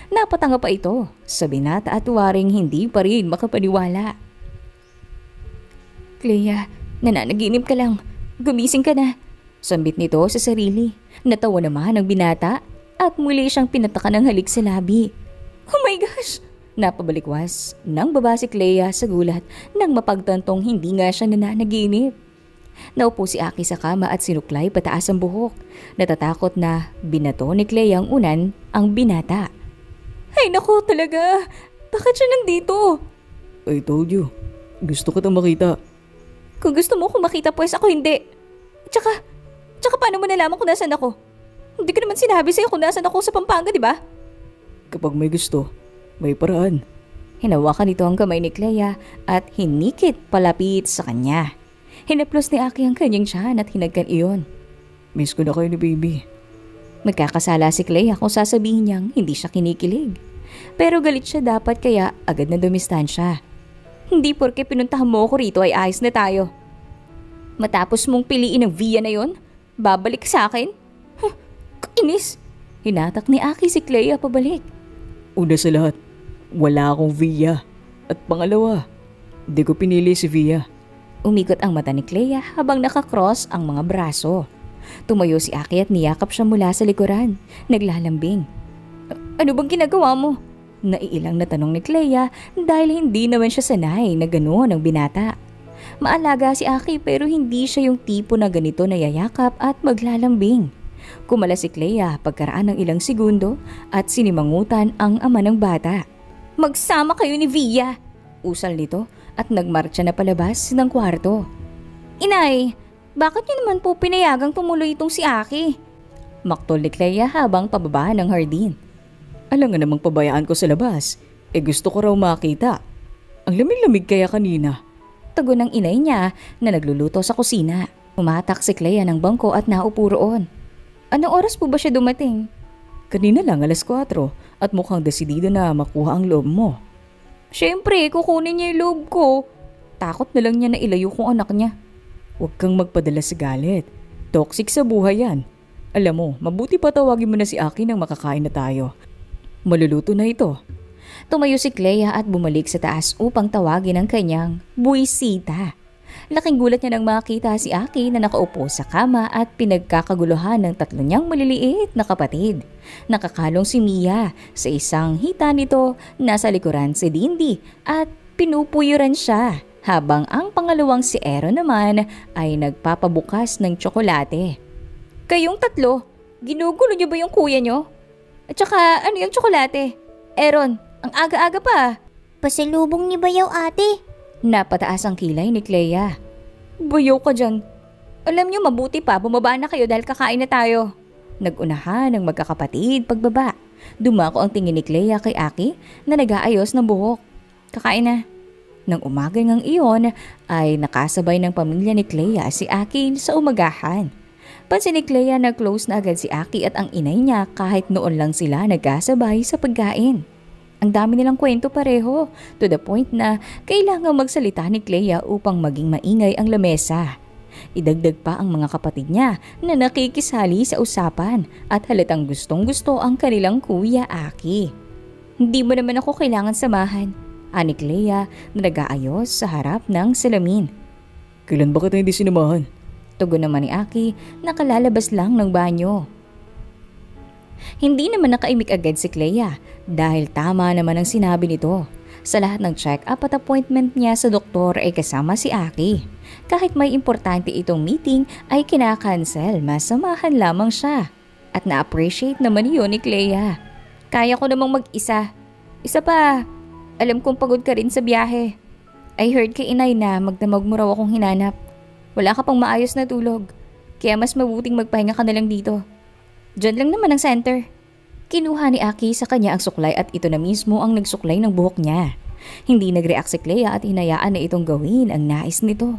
S1: Napatanga pa ito sa binata at waring hindi pa rin makapaniwala.
S2: Clea, nananaginip ka lang. Gumising ka na.
S1: Sambit nito sa sarili. Natawa naman ang binata at muli siyang pinatakan ng halik sa labi.
S2: Oh my gosh!
S1: Napabalikwas nang baba si Clea sa gulat nang mapagtantong hindi nga siya nananaginip. Naupo si Aki sa kama at sinuklay pataas ang buhok. Natatakot na binato ni Clea ang unan ang binata.
S2: Ay naku talaga! Bakit siya nandito?
S3: I told you. Gusto kitang makita.
S2: Kung gusto mo kung makita pues ako hindi. Tsaka paano mo nalaman kung nasan ako? Hindi ko naman sinabi sa'yo kung nasan ako sa Pampanga, di ba?
S3: Kapag may gusto, may paraan.
S1: Hinawakan nito ang kamay ni Clea at hinikit palapit sa kanya. Hinaplos ni Aki ang kanyang tiyan at hinagkan iyon.
S3: Miss ko na kayo ni baby.
S1: Magkakasala si Clea kung sasabihin niyang hindi siya kinikilig. Pero galit siya dapat kaya agad na dumistansya. Hindi porke pinuntahan mo ako rito ay ayos na tayo. Matapos mong piliin ang via na yon, babalik sa akin? Kainis! Hinatak ni Aki si Clea pabalik.
S3: Una sa lahat, wala akong via. At pangalawa, di ko pinili si Via.
S1: Umikot ang mata ni Clea habang nakakross ang mga braso. Tumayo si Aki at niyakap siya mula sa likuran. Naglalambing. Ano bang ginagawa mo? Naiilang na tanong ni Clea dahil hindi naman siya sanay na gano'n ang binata. Maalaga si Aki pero hindi siya yung tipo na ganito na yayakap at maglalambing. Kumala si Clea pagkaraan ng ilang segundo at sinimangutan ang ama ng bata.
S2: Magsama kayo ni Via!
S1: Usal nito at nagmarcha na palabas ng kwarto.
S2: Inay, bakit niyo naman po pinayagang tumuloy itong si Aki?
S1: Maktol ni Clea habang pababa ng hardin.
S3: Alam nga namang pabayaan ko sa labas. Gusto ko raw makita. Ang lamig-lamig kaya kanina.
S1: Tago ng inay niya na nagluluto sa kusina. Umatak si Clea ng bangko at naupo roon. Anong oras po ba siya dumating?
S3: Kanina lang 4:00 at mukhang desidido na makuha ang loob mo.
S2: Siyempre, kukunin niya yung loob ko.
S1: Takot na lang niya na ilayo kong anak niya.
S3: Huwag kang magpadala sa galit. Toxic sa buhay yan. Alam mo, mabuti pa tawagin mo na si Aki nang makakain na tayo. Maluluto na ito.
S1: Tumayo si Clea at bumalik sa taas upang tawagin ang kanyang buwisita. Laking gulat niya nang makita si Aki na nakaupo sa kama at pinagkakaguluhan ng tatlo niyang maliliit na kapatid. Nakakalong si Mia sa isang hita nito, nasa likuran si Dindy at pinupuyuran siya habang ang pangalawang si Aaron naman ay nagpapabukas ng tsokolate.
S2: Kayong tatlo, ginugulo niyo ba yung kuya niyo? At saka ano yung tsokolate? Aaron, ang aga-aga pa.
S4: Pasalubong ni Bayaw ate.
S1: Napataas ang kilay ni Clea.
S2: Bayaw ka dyan. Alam niyo mabuti pa, bumaba na kayo dahil kakain na tayo.
S1: Nag-unahan ng magkakapatid pagbaba. Dumako ang tingin ni Clea kay Aki na nag-aayos ng buhok. Kakain na. Nang umaga ngang iyon ay nakasabay ng pamilya ni Clea si Aki sa umagahan. Pansin ni Clea na close na agad si Aki at ang inay niya kahit noon lang sila nagkasabay sa pagkain. Ang dami nilang kwento pareho, to the point na kailangang magsalita ni Clea upang maging maingay ang lamesa. Idagdag pa ang mga kapatid niya na nakikisali sa usapan at halatang gustong-gusto ang kanilang kuya Aki. Hindi mo naman ako kailangan samahan, ani Clea na nag-aayos sa harap ng salamin.
S3: Kailan ba kita hindi sinamahan?
S1: Tugon naman ni Aki na kalalabas lang ng banyo. Hindi naman nakaimik agad si Clea dahil tama naman ang sinabi nito. Sa lahat ng check-up at appointment niya sa doktor ay kasama si Aki. Kahit may importante itong meeting ay kinakancel, masamahan lamang siya. At na-appreciate naman yun ni Clea. Kaya ko namang mag-isa. Isa pa, alam kong pagod ka rin sa biyahe. I heard kay inay na magdamag mo raw akong hinanap. Wala ka pang maayos na tulog. Kaya mas mabuting magpahinga ka na lang dito. Diyan lang naman ang center. Kinuha ni Aki sa kanya ang suklay at ito na mismo ang nagsuklay ng buhok niya. Hindi nag-react si Clea at hinayaan na itong gawin ang nais nito.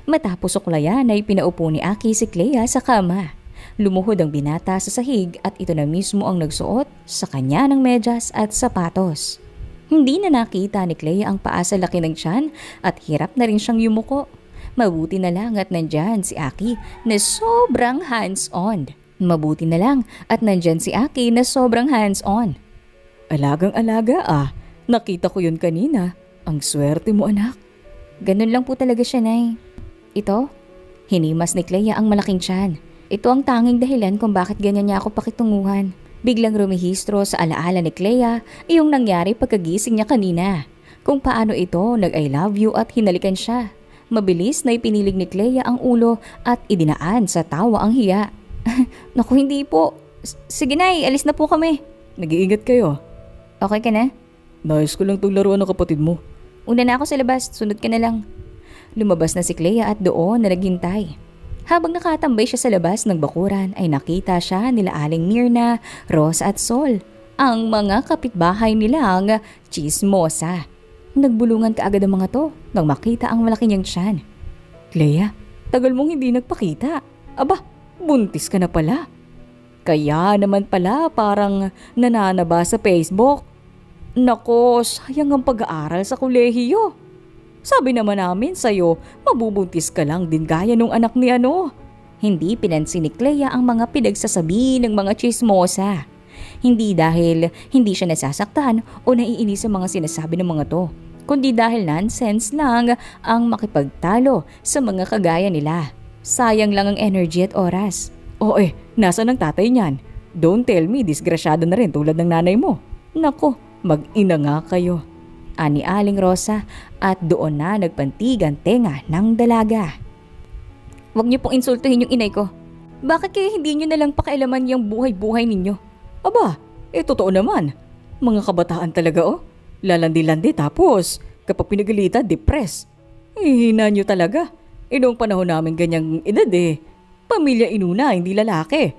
S1: Matapos suklayan ay pinaupo ni Aki si Clea sa kama. Lumuhod ang binata sa sahig at ito na mismo ang nagsuot sa kanya ng medyas at sapatos. Hindi na nakita ni Clea ang paa sa laki ng tiyan at hirap na rin siyang yumuko. Mabuti na lang at nandyan si Aki na sobrang hands-on.
S3: Alagang-alaga ah. Nakita ko yun kanina. Ang swerte mo anak.
S1: Ganun lang po talaga siya, Nay. Ito, hinimas ni Clea ang malaking tiyan. Ito ang tanging dahilan kung bakit ganyan niya ako pakitunguhan. Biglang rumihistro sa alaala ni Clea yung nangyari pagkagising niya kanina. Kung paano ito nag-I love you at hinalikan siya. Mabilis na ipinilig ni Clea ang ulo at idinaan sa tawa ang hiya. Naku, hindi po. Sige Nay, alis na po kami.
S3: Nag-iingat kayo.
S1: Okay ka na?
S3: Nais ko lang itong laruan ng kapatid mo.
S1: Una na ako sa labas, sunod ka na lang. Lumabas na si Clea at doon na naghintay. Habang nakatambay siya sa labas ng bakuran ay nakita siya nila Aling Mirna, Rose at Sol. Ang mga kapitbahay nilang chismosa. Nagbulungan kaagad ang mga to nang makita ang malaki niyang tiyan.
S3: Clea, tagal mong hindi nagpakita. Aba, buntis ka na pala. Kaya naman pala parang nananaba sa Facebook. Nako, sayang ang pag-aaral sa kolehiyo. Sabi naman namin sa'yo, mabubuntis ka lang din gaya nung anak ni ano.
S1: Hindi pinansin ni Clea ang mga pinagsasabi ng mga chismosa. Hindi dahil hindi siya nasasaktan o naiinis sa mga sinasabi ng mga to, kundi dahil nonsense lang ang makipagtalo sa mga kagaya nila. Sayang lang ang energy at oras.
S3: O nasaan ang tatay niyan? Don't tell me, disgrasyado na rin tulad ng nanay mo. Nako, mag-ina nga kayo.
S1: Ani Aling Rosa at doon na nagpantigan tenga ng dalaga. Huwag niyo pong insultuhin yung inay ko. Bakit kaya hindi niyo nalang pakialaman yung buhay-buhay ninyo?
S3: Aba, totoo naman. Mga kabataan talaga Lalandi-landi tapos kapag pinagalitan, depress. Hihina niyo talaga. Noong panahon namin ganyang edad pamilya inuna, hindi lalaki.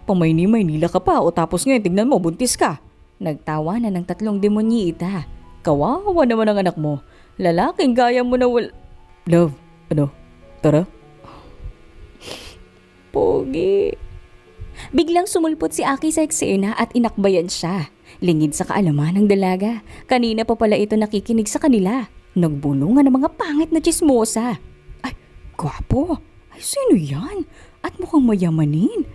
S3: Pamayni-maynila ka pa o tapos ngayon tignan mo, buntis ka.
S1: Nagtawa na ng 3 demonyita.
S3: Kawawa naman ang anak mo. Lalaking gaya mo na Love, tara?
S1: Pogi. Biglang sumulpot si Aki sa eksena at inakbayan siya. Lingid sa kaalaman ng dalaga. Kanina pa pala ito nakikinig sa kanila. Nagbulungan ng mga pangit na chismosa.
S3: Ay, gwapo. Ay, sino yan? At mukhang mayamanin.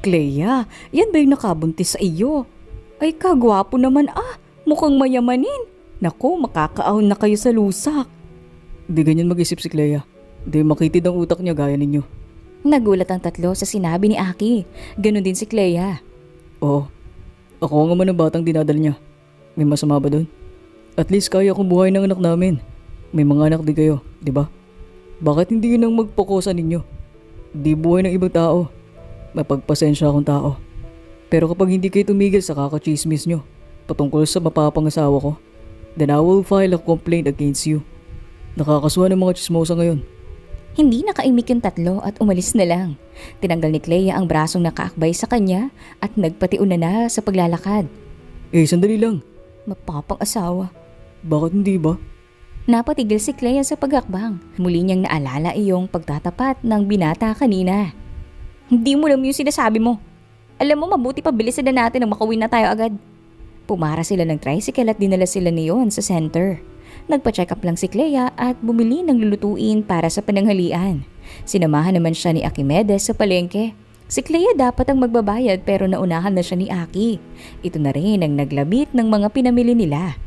S3: Clea, yan ba yung nakabuntis sa iyo? Ay, kagwapo naman mukhang mayamanin. Naku, makakaahon na kayo sa lusak. Di ganyan mag-isip si Clea. Di makitid ang utak niya gaya ninyo.
S1: Nagulat ang 3 sa sinabi ni Aki. Ganon din si Clea.
S3: Oo, ako nga man ang batang dinadala niya. May masama ba doon? At least kaya kong buhay ng anak namin. May mga anak din kayo, di ba? Bakit hindi yun ang magpokosa ninyo? Di buhay ng ibang tao. Mapagpasensya akong tao. Pero kapag hindi kayo tumigil sa kakachismis nyo patungkol sa mapapangasawa ko, then I will file a complaint against you. Nakakasuhan ng mga chismosa ngayon.
S1: Hindi nakaimik yung 3 at umalis na lang. Tinanggal ni Clea ang brasong nakaakbay sa kanya at nagpatiuna na sa paglalakad.
S3: Sandali lang.
S1: Mapapang-asawa.
S3: Bakit hindi ba?
S1: Napatigil si Clea sa paghakbang. Muli niyang naalala iyong pagtatapat ng binata kanina. Hindi mo lang yung sinasabi mo. Alam mo, mabuti pa bilisan na natin nang makauwi na tayo agad. Pumara sila ng tricycle at dinala sila niyon sa center. Nagpa-check up lang si Clea at bumili ng lulutuin para sa pananghalian. Sinamahan naman siya ni Archimedes sa palengke. Si Clea dapat ang magbabayad pero naunahan na siya ni Aki. Ito na rin ang naglabit ng mga pinamili nila.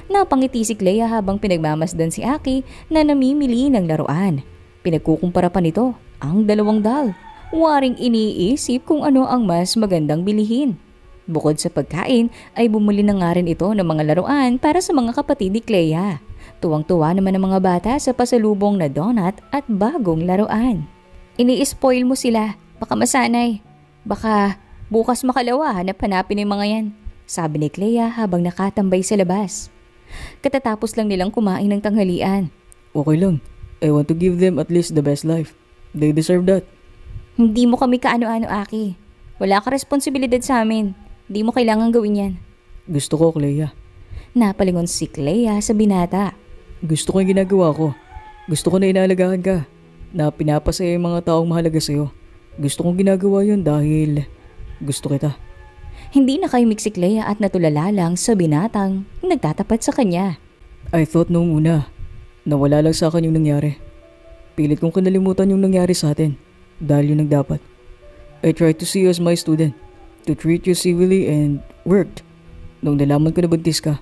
S1: Napangiti si Clea habang pinagmamasdan si Aki na namimili ng laruan. Pinagkukumpara pa nito ang dalawang doll. Waring iniisip kung ano ang mas magandang bilihin. Bukod sa pagkain ay bumuli na nga rin ito ng mga laruan para sa mga kapatid ni Clea. Tuwang-tuwa naman ang mga bata sa pasalubong na donut at bagong laruan. Ini-spoil mo sila, baka masanay. Baka bukas makalawa hanap-hanapin yung mga yan, sabi ni Clea habang nakatambay sa labas. Katatapos lang nilang kumain ng tanghalian.
S3: Okay lang. I want to give them at least the best life. They deserve that.
S1: Hindi mo kami kaano-ano, Aki. Wala ka responsibilidad sa amin. Hindi mo kailangan gawin yan.
S3: Gusto ko, Clea.
S1: Napalingon si Clea sa binata.
S3: Gusto ko yung ginagawa ko. Gusto ko na inaalagaan ka. Na pinapasaya yung mga taong mahalaga sa'yo. Gusto kong ginagawa yun dahil gusto kita.
S1: Hindi nakaimik si Clea at natulala lang sa binatang nagtatapat sa kanya.
S3: I thought noong una, nawala lang sa akin yung nangyari. Pilit kong kanalimutan yung nangyari sa atin dahil yun ang dapat. I tried to see you as my student, to treat you civilly and worked. Nung nalaman ko na buntis ka,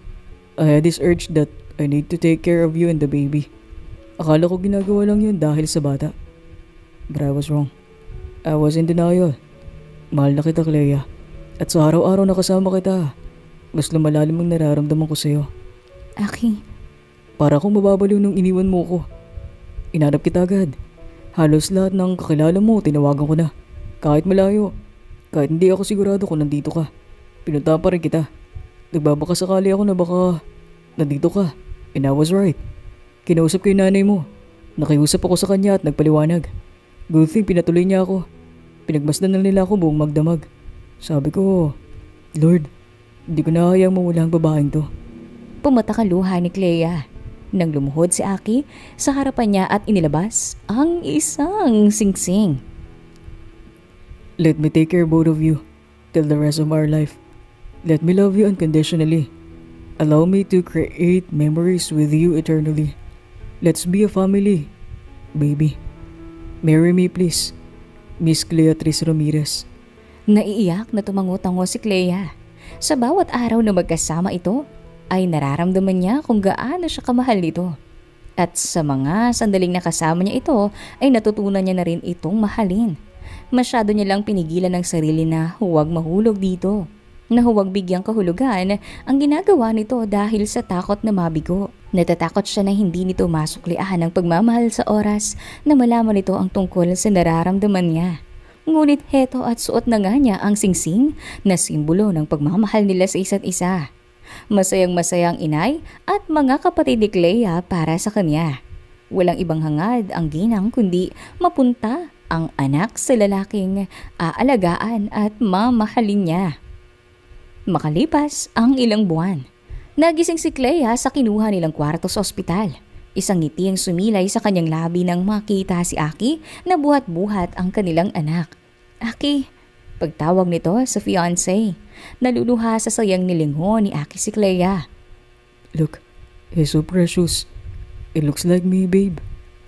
S3: I had this urge that I need to take care of you and the baby. Akala ko ginagawa lang yun dahil sa bata. But I was wrong. I was in denial. Mahal na kita, Clea. At sa araw-araw na kasama kita, mas lumalalim ang nararamdaman ko sa'yo.
S1: Aki,
S3: Para akong mababaliw nung iniwan mo ko. Inanap kita agad. Halos lahat ng kakilala mo, tinawagan ko na. Kahit malayo. Kahit hindi ako sigurado kung nandito ka. Pinuntahan pa rin kita. Nagbabaka sakali ako na baka nandito ka. And I was right. Kinausap ko yung nanay mo. Nakiusap ako sa kanya at nagpaliwanag. Good thing pinatuloy niya ako. Pinagmasdan na nila ako buong magdamag. Sabi ko, Lord, hindi ko nahayang mawala ang babaeng to.
S1: pumatak ang luha ni Clea. Nang lumuhod si Aki sa harapan niya at inilabas ang isang singsing.
S3: Let me take care of both of you till the rest of our life. Let me love you unconditionally. Allow me to create memories with you eternally. Let's be a family, baby. Marry me please, Miss Cleatrice Ramirez.
S1: Naiiyak na tumango-tango si Clea. Sa bawat araw na magkasama ito, ay nararamdaman niya kung gaano siya kamahal nito. At sa mga sandaling nakasama niya ito, ay natutunan niya na rin itong mahalin. Masyado niya lang pinigilan ng sarili na huwag mahulog dito. Na huwag bigyang kahulugan ang ginagawa nito dahil sa takot na mabigo. Natatakot siya na hindi nito masuklian ang pagmamahal sa oras na malaman nito ang tungkol sa nararamdaman niya. Ngunit heto at suot na nga niya ang singsing na simbolo ng pagmamahal nila sa isa't isa. Masayang-masaya ang inay at mga kapatid ni Clea para sa kanya. Walang ibang hangad ang ginang kundi mapunta ang anak sa lalaking aalagaan at mamahalin niya. Makalipas ang ilang buwan, nagising si Clea sa kinuha nilang kwarto sa ospital. Isang ngiti ang sumilay sa kanyang labi nang makita si Aki na buhat-buhat ang kanilang anak. Aki, pagtawag nito sa fiancé. Naluluha sa sayang nilingon ni Aki si Clea.
S3: Look, he's so precious. It looks like me, babe.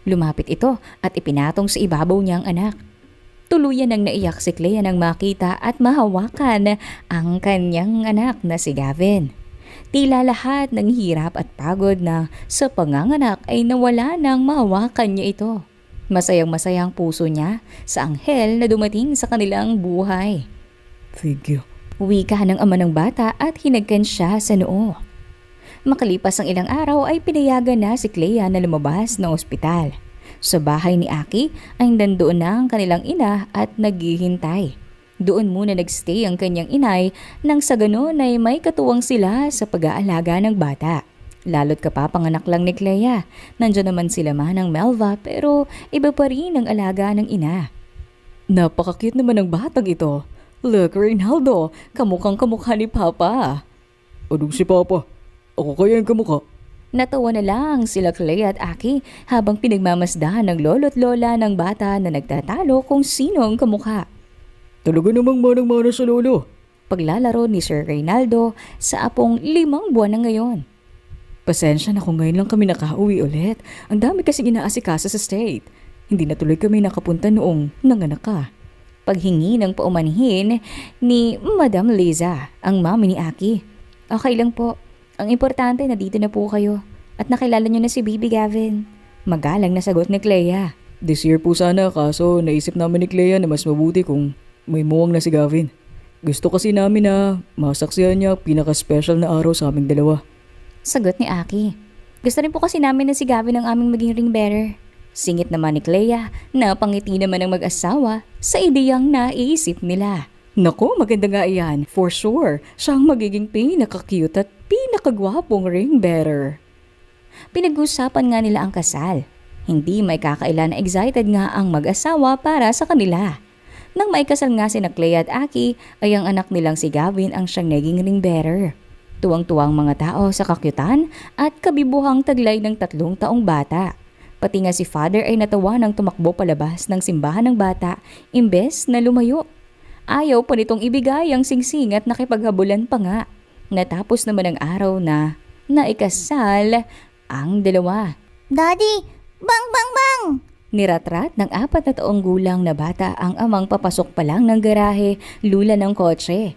S1: Lumapit ito at ipinatong sa ibabaw niya ang anak. Tuluyan nang naiyak si Clea nang makita at mahawakan ang kanyang anak na si Gavin. Tila lahat ng hirap at pagod na sa panganganak ay nawala nang mahawakan niya ito. Masayang-masaya ang puso niya sa anghel na dumating sa kanilang buhay.
S3: Thank you.
S1: Wika ng ama ng bata at hinagkan siya sa noo. Makalipas ang ilang araw ay pinayagan na si Clea na lumabas ng ospital. Sa bahay ni Aki ay nandoon na ang kanilang ina at naghihintay. Doon muna nagstay ang kanyang inay nang sa ganon ay may katuwang sila sa pag-aalaga ng bata. Lalo't kapapanganak lang ni Clea, nandiyan naman sila manang Melva pero iba pa rin ang alaga ng ina.
S3: Napaka-cute naman ng batang ito. Look, Reynaldo, kamukhang kamukha ni Papa. Anong si Papa? Ako kaya yung kamukha?
S1: Natawa na lang sila Clea at Aki habang pinagmamasdahan ng lolo't lola ng bata na nagtatalo kung sino ang kamukha.
S3: Talaga namang manang-mana sa lolo.
S1: paglalaro ni Sir Reynaldo sa apong 5 buwan na ngayon.
S3: Pasensya na kung ngayon lang kami nakauwi ulit. Ang dami kasi inaasikaso sa state. Hindi na tuloy kami nakapunta noong nanganak ka.
S1: Paghingi ng paumanhin ni Madam Liza, ang mami ni Aki. Okay lang po. Ang importante na dito na po kayo at nakilala niyo na si Baby Gavin. Magalang na sagot ni Clea.
S3: This year po sana, kaso naisip namin ni Clea na mas mabuti kung may muwang na si Gavin. Gusto kasi namin na masaksihan niya pinaka-special na araw sa aming dalawa.
S1: Sagot ni Aki. Gusto rin po kasi namin na si Gavin ang aming maging ring bearer. Singit naman ni Clea na pangiti naman ng mag-asawa sa ideyang naiisip nila.
S3: Naku, maganda nga iyan. For sure, siya ang magiging pinaka-cute at pinakagwapong ring bearer.
S1: Pinag-usapan nga nila ang kasal. Hindi may kakaila na excited nga ang mag-asawa para sa kanila. Nang may kasal nga si Clea at Aki ay ang anak nilang si Gavin ang siyang naging ring bearer. Tuwang-tuwang mga tao sa kakyutan at kabibuhang taglay ng 3 taong bata. Pati nga si father ay natawa nang tumakbo palabas ng simbahan ng bata imbes na lumayo. Ayaw pa nitong ibigay ang singsing at nakipaghabulan pa nga. Natapos naman ang araw na naikasal ang dalawa.
S4: Daddy, bang bang bang!
S1: Niratrat ng 4 na taong gulang na bata ang amang papasok pa lang ng garahe, lula ng kotse.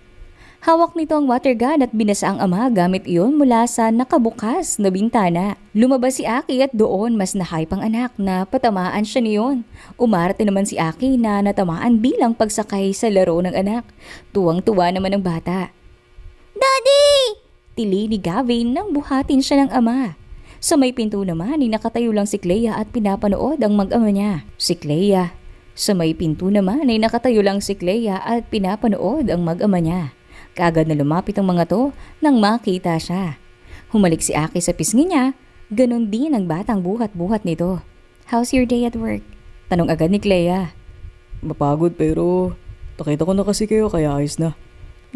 S1: Hawak nito ang water gun at binasa ang ama gamit iyon mula sa nakabukas na bintana. Lumabas si Aki at doon mas na-hype ang anak na patamaan siya niyon. Umarte naman si Aki na natamaan bilang pagsakay sa laro ng anak. Tuwang-tuwa naman ang bata.
S4: Daddy!
S1: Tili ni Gavin nang buhatin siya ng ama. Sa may pinto naman ay nakatayo lang si Clea at pinapanood ang mag-ama niya. Sa may pinto naman ay nakatayo lang si Clea at pinapanood ang mag-ama niya. Kaagad na lumapit ang mga to nang makita siya. Humalik si Aki sa pisngi niya, ganon din ang batang buhat-buhat nito. How's your day at work? Tanong agad ni Clea.
S3: Mapagod pero nakita ko na kasi kayo kaya ayos na.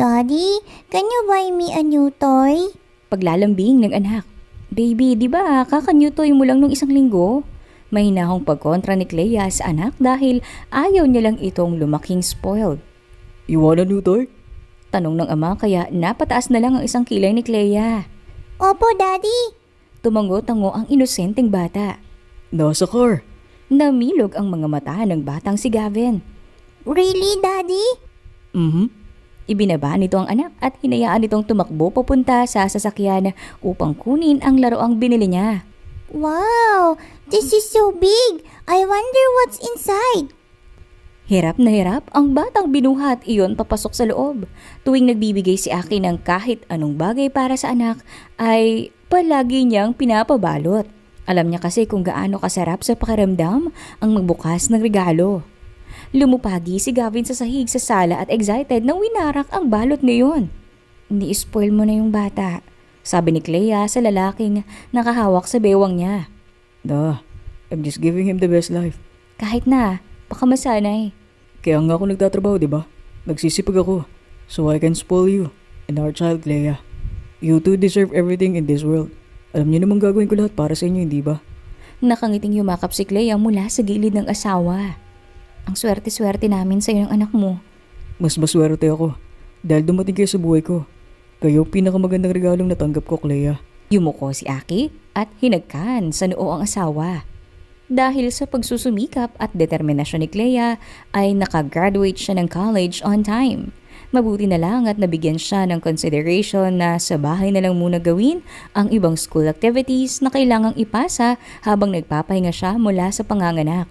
S4: Daddy, can you buy me a new toy?
S1: Paglalambing ng anak. Baby, di ba kakanyutoy mo lang nung 1 linggo? May hinahong pagkontra ni Clea sa anak dahil ayaw niya lang itong lumaking spoiled.
S3: You want a new toy?
S1: Tanong ng ama kaya napataas na lang ang 1 kilay ni Clea.
S4: Opo, Daddy.
S1: Tumango-tango ang inosenteng bata.
S3: Nasa car.
S1: Namilog ang mga mata ng batang si Gavin.
S4: Really, Daddy?
S1: Ibinaba nito ang anak at hinayaan nitong tumakbo papunta sa sasakyan upang kunin ang laroang binili niya.
S4: Wow, this is so big. I wonder what's inside.
S1: Hirap na hirap ang batang binuhat iyon papasok sa loob. Tuwing nagbibigay si Aki ng kahit anong bagay para sa anak ay palagi niyang pinapabalot. Alam niya kasi kung gaano kasarap sa pakiramdam ang magbukas ng regalo. Lumupagi si Gavin sa sahig sa sala at excited na winarak ang balot niyon. Ni-spoil mo na yung bata, sabi ni Clea sa lalaking nakahawak sa bewang niya.
S3: I'm just giving him the best life.
S1: Kahit na, baka masanay.
S3: Kaya nga ako nagtatrabaho, di ba? Nagsisipag ako, so I can spoil you and our child, Clea. You two deserve everything in this world. Alam niyo namang gagawin ko lahat para sa inyo, hindi ba?
S1: Nakangiting yumakap si Clea mula sa gilid ng asawa. Ang swerte-swerte namin sa ng anak mo.
S3: Mas maswerte ako dahil dumating kayo sa buhay ko. Kayo pinakamagandang regalong natanggap ko, Clea.
S1: Yumuko si Aki at hinagkan sa noo ang asawa. Dahil sa pagsusumikap at determinasyon ni Clea ay nakagraduate siya ng college on time. Mabuti na lang at nabigyan siya ng consideration na sa bahay na lang muna gawin ang ibang school activities na kailangang ipasa habang nagpapahinga siya mula sa panganganak.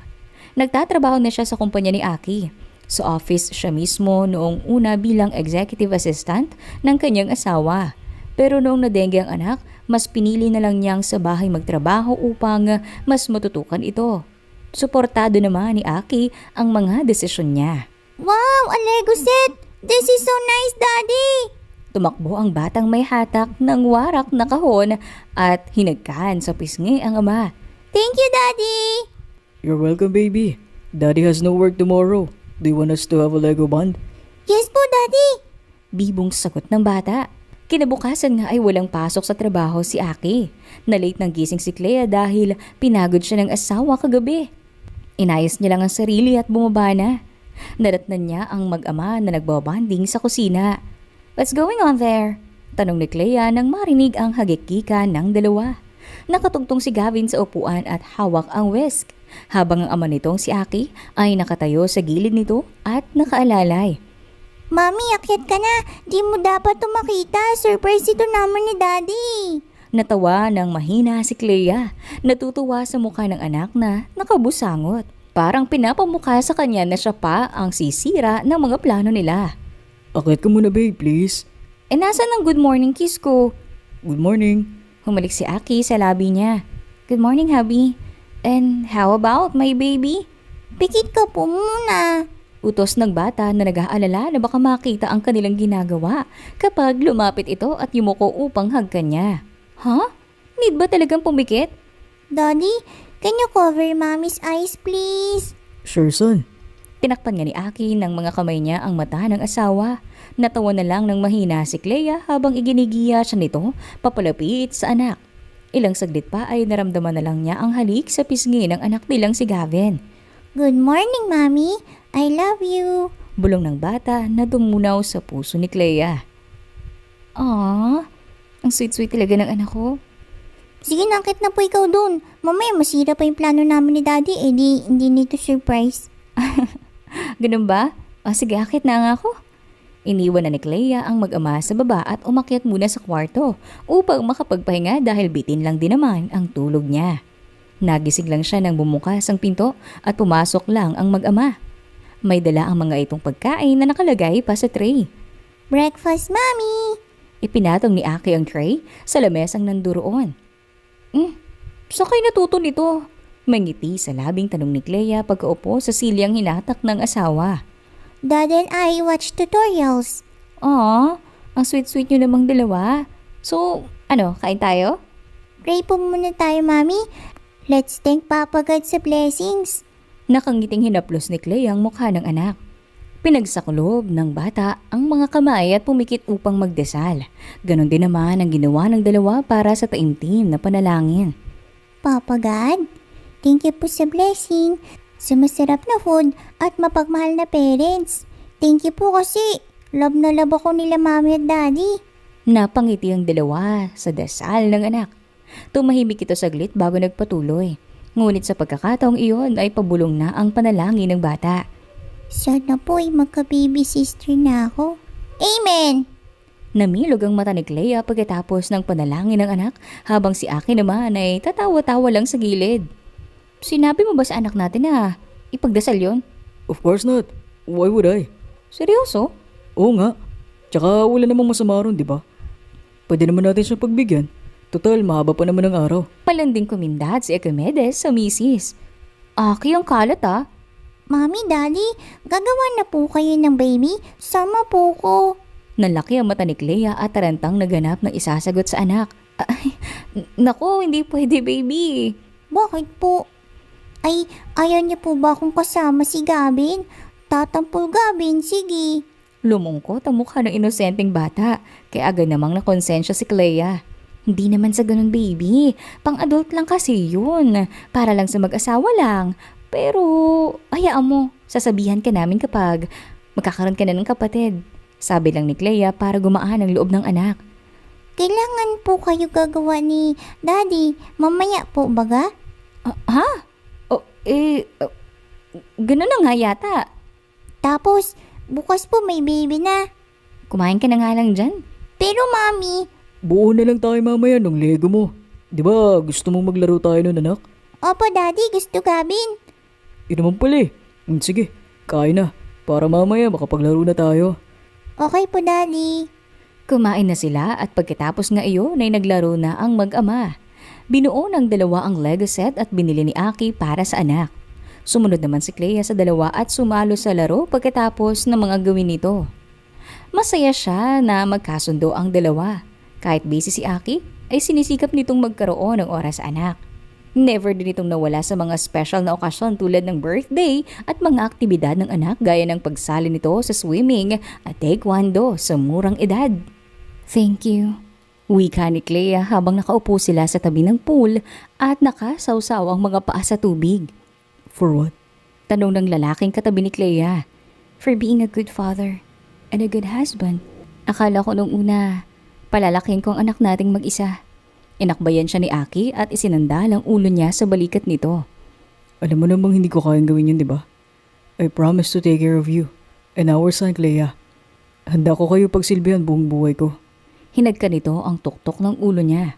S1: Nagtatrabaho na siya sa kumpanya ni Aki. Sa office siya mismo noong una bilang executive assistant ng kanyang asawa. Pero noong nadengge ang anak, mas pinili na lang niyang sa bahay magtrabaho upang mas matutukan ito. Suportado naman ni Aki ang mga desisyon niya.
S4: Wow, a Lego set! This is so nice, Daddy!
S1: Tumakbo ang batang may hatak ng warak na kahon at hinagkan sa pisngi ang ama.
S4: Thank you, Daddy!
S3: You're welcome, baby. Daddy has no work tomorrow. Do you want us to have a Lego bond?
S4: Yes po, Daddy!
S1: Bibong sagot ng bata. Kinabukasan nga ay walang pasok sa trabaho si Aki. Na-late ng gising si Clea dahil pinagod siya ng asawa kagabi. Inayos niya lang ang sarili at bumaba na. Naratnan niya ang mag-ama na nagbabanding sa kusina. What's going on there? Tanong ni Clea nang marinig ang hagikika ng dalawa. Nakatugtong si Gavin sa upuan at hawak ang whisk, habang ang ama nitong si Aki ay nakatayo sa gilid nito at nakaalalay.
S4: Mami, akyat ka na. Di mo dapat tumakita. Surprise ito naman ni Daddy.
S1: Natawa ng mahina si Clea, natutuwa sa mukha ng anak na nakabusangot. Parang pinapamukha sa kanya na siya pa ang sisira ng mga plano nila.
S3: Akit ka muna babe, please.
S1: Nasaan ang good morning kiss ko?
S3: Good morning.
S1: Humalik si Aki sa labi niya. Good morning, hubby. And how about my baby?
S4: Pikit ka po muna.
S1: Utos ng bata na nag-aalala na baka makita ang kanilang ginagawa kapag lumapit ito at yumuko upang hagkan niya. Huh? Need ba talagang pumikit?
S4: Daddy, can you cover Mommy's eyes, please?
S3: Sure son.
S1: Tinakpan nga ni Aki ng mga kamay niya ang mata ng asawa. Natawa na lang ng mahina si Clea habang iginigiya siya nito papalapit sa anak. Ilang saglit pa ay naramdaman na lang niya ang halik sa pisngi ng anak nilang si Gavin.
S4: Good morning, Mommy. I love you.
S1: Bulong ng bata na dumunaw sa puso ni Clea. Aww, ang sweet-sweet talaga ng anak ko.
S4: Sige, nakit na po ikaw dun. Mamaya masira pa yung plano namin ni Daddy. Hindi nito surprise.
S1: Ganun ba? O sige, akit na nga ako. Iniwan na ni Clea ang mag-ama sa baba at umakyat muna sa kwarto upang makapagpahinga dahil bitin lang din naman ang tulog niya. Nagising lang siya nang bumukas ang pinto at pumasok lang ang mag-ama. May dala ang mga itong pagkain na nakalagay pa sa tray.
S4: Breakfast, Mommy!
S1: Ipinatong ni Aki ang tray sa lamesang nanduroon. Saan kayo natuto nito? May ngiti sa labing tanong ni Clea pagkaupo sa silyang hinatak ng asawa.
S4: Dad and I watch tutorials.
S1: Aww, ang sweet-sweet nyo namang dalawa. So, kain tayo?
S4: Pray po muna tayo, Mommy. Let's thank Papa God sa blessings.
S1: Nakangiting hinaplos ni Clea ang mukha ng anak. Pinagsakulob ng bata ang mga kamay at pumikit upang magdasal. Ganon din naman ang ginawa ng dalawa para sa taimtim na panalangin.
S4: Papa God, thank you po sa blessing, sa masarap na food at mapagmahal na parents. Thank you po kasi love na love ako nila Mommy at Daddy.
S1: Napangiti ang dalawa sa dasal ng anak. Tumahimik ito saglit bago nagpatuloy. Ngunit sa pagkakataong iyon ay pabulong na ang panalangin ng bata.
S4: Sana po ay magka-baby sister na ako. Amen!
S1: Namilog ang mata ni Clea pagkatapos ng panalangin ng anak habang si Aki naman ay tatawa-tawa lang sa gilid. Sinabi mo ba sa anak natin na ipagdasal yon?
S3: Of course not. Why would I?
S1: Seryoso?
S3: Oo nga. Tsaka wala namang masama ron, di ba? Pwede naman natin siyang pagbigyan. Total, mahaba pa naman ang araw.
S1: Palanding kumindat si Ecomedes sa misis. Aki ang kalat ah.
S4: Mommy, Daddy, gagawa na po kayo ng baby? Sama po ko.
S1: Nalaki ang mata ni Clea at tarantang naganap ng isasagot sa anak. Ay, naku, hindi pwede baby.
S4: Bakit po? Ay, ayaw niyo po ba akong kasama si Gavin? Tatampol Gavin, sige.
S1: Lumungkot ang mukha ng inosenteng bata, kaya agad namang nakonsensya si Clea. Hindi naman sa ganun baby, pang-adult lang kasi yun, para lang sa mag-asawa lang. Pero, hayaan mo, sasabihan ka namin kapag magkakaroon ka na ng kapatid. Sabi lang ni Clea para gumaan ang loob ng anak.
S4: Kailangan po kayo gagawa ni Daddy. Mamaya po baga?
S1: Ha? Ganun na nga yata.
S4: Tapos, bukas po may baby na.
S1: Kumain ka na nga lang dyan.
S4: Pero Mommy,
S3: Buo na lang tayo mamaya ng Lego mo. Di ba gusto mong maglaro tayo nun, anak?
S4: opo Daddy, gusto Gavin.
S3: Yun naman pala eh. Sige, kain na. Para mamaya makapaglaro na tayo.
S4: Okay po Daddy.
S1: Kumain na sila at pagkatapos nga iyon ay naglaro na ang mag-ama. Binuo ng dalawa ang Lego set at binili ni Aki para sa anak. Sumunod naman si Clea sa dalawa at sumalo sa laro pagkatapos ng mga gawin nito. Masaya siya na magkasundo ang dalawa. Kahit busy si Aki, ay sinisikap nitong magkaroon ng oras sa anak. Never din itong nawala sa mga special na okasyon tulad ng birthday at mga aktibidad ng anak gaya ng pagsali nito sa swimming at taekwondo sa murang edad. Thank you. Wika ni Clea habang nakaupo sila sa tabi ng pool at nakasawsaw ang mga paa sa tubig.
S3: For what?
S1: Tanong ng lalaking katabi ni Clea. For being a good father and a good husband. Akala ko nung una, palalakin ko ang anak nating mag-isa. Inakbayan siya ni Aki at isinandal ang ulo niya sa balikat nito.
S3: Alam mo namang hindi ko kayang gawin yun, di ba? I promise to take care of you and our son, Clea. Handa ko kayo pagsilbihan buong buhay ko.
S1: Hinagka nito ang tuktok ng ulo niya.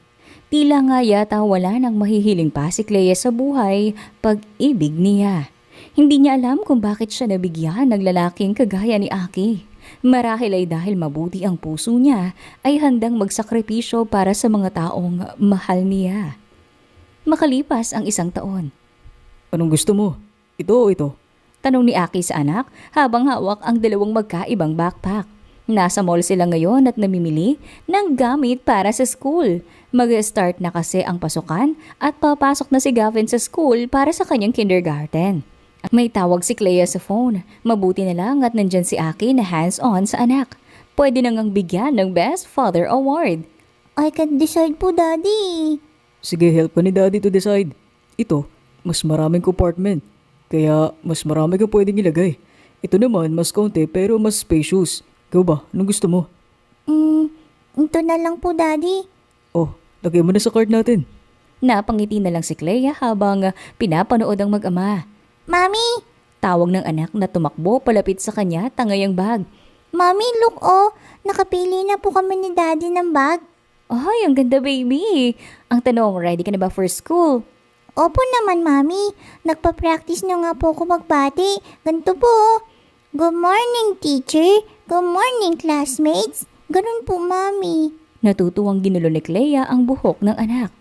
S1: Tila nga yata wala nang mahihiling pa si Clea sa buhay pag-ibig niya. Hindi niya alam kung bakit siya nabigyan ng lalaking kagaya ni Aki. Marahil ay dahil mabuti ang puso niya ay handang magsakripisyo para sa mga taong mahal niya. Makalipas ang 1 taon.
S3: Anong gusto mo? Ito o ito?
S1: Tanong ni Aki sa anak habang hawak ang 2 magkaibang backpack. Nasa mall sila ngayon at namimili ng gamit para sa school. Mag-start na kasi ang pasukan at papasok na si Gavin sa school para sa kanyang kindergarten. At may tawag si Clea sa phone. Mabuti na lang at nandyan si Aki na hands-on sa anak. Pwede na ngang bigyan ng Best Father Award.
S4: I can't decide po, Daddy.
S3: Sige, help ka ni Daddy to decide. Ito, mas maraming compartment. Kaya mas marami ka pwedeng ilagay. Ito naman mas konti pero mas spacious. Ikaw ba? Anong gusto mo?
S4: Ito na lang po, Daddy.
S3: Oh, lagay mo na sa cart natin.
S1: Napangiti na lang si Clea habang pinapanood ang mag-ama.
S4: Mami!
S1: Tawag ng anak na tumakbo palapit sa kanya tangay ang bag.
S4: Mami, look oh! Nakapili na po kami ni Daddy ng bag.
S1: Ay, ang ganda baby! Ang tanong, ready ka na ba for school?
S4: Opo naman, Mami. Nagpa-practice na nga po ako magbati. Ganito po. Oh. Good morning, teacher. Good morning, classmates. Ganun po, Mami.
S1: Natutuwang ginulo ni Clea ang buhok ng anak.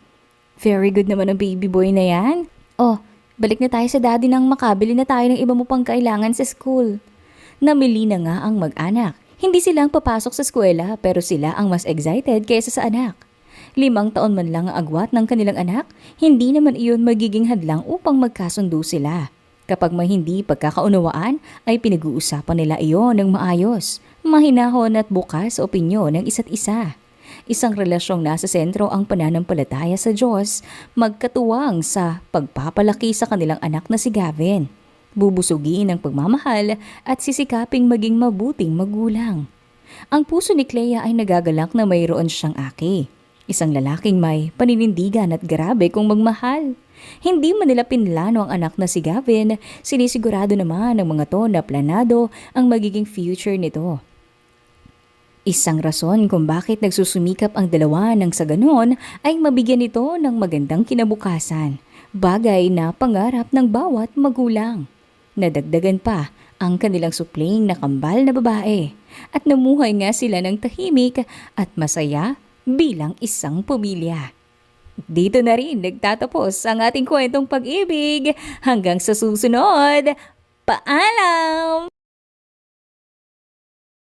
S1: Very good naman ang baby boy na yan. Oh, balik na tayo sa daddy nang makabili na tayo ng iba mo pang kailangan sa school. Namili na nga ang mag-anak. Hindi silang papasok sa eskwela pero sila ang mas excited kaysa sa anak. 5 taon man lang ang agwat ng kanilang anak, hindi naman iyon magiging hadlang upang magkasundo sila. Kapag may hindi pagkakaunawaan, ay pinag-uusapan nila iyon ng maayos, mahinahon at bukas sa opinyon ng isa't isa. Isang relasyong nasa sentro ang pananampalataya sa Diyos, magkatuwang sa pagpapalaki sa kanilang anak na si Gavin. Bubusugin ang pagmamahal at sisikaping maging mabuting magulang. Ang puso ni Clea ay nagagalak na mayroon siyang Aki. Isang lalaking may paninindigan at grabe kung magmahal. Hindi man nila pinlano ang anak na si Gavin, sinisigurado naman ng mga to na planado ang magiging future nito. Isang rason kung bakit nagsusumikap ang dalawa nang sa ganon ay mabigyan ito ng magandang kinabukasan, bagay na pangarap ng bawat magulang. Nadagdagan pa ang kanilang supling na kambal na babae at namuhay nga sila ng tahimik at masaya bilang isang pamilya. Dito na rin nagtatapos ang ating kwentong pag-ibig. Hanggang sa susunod, paalam!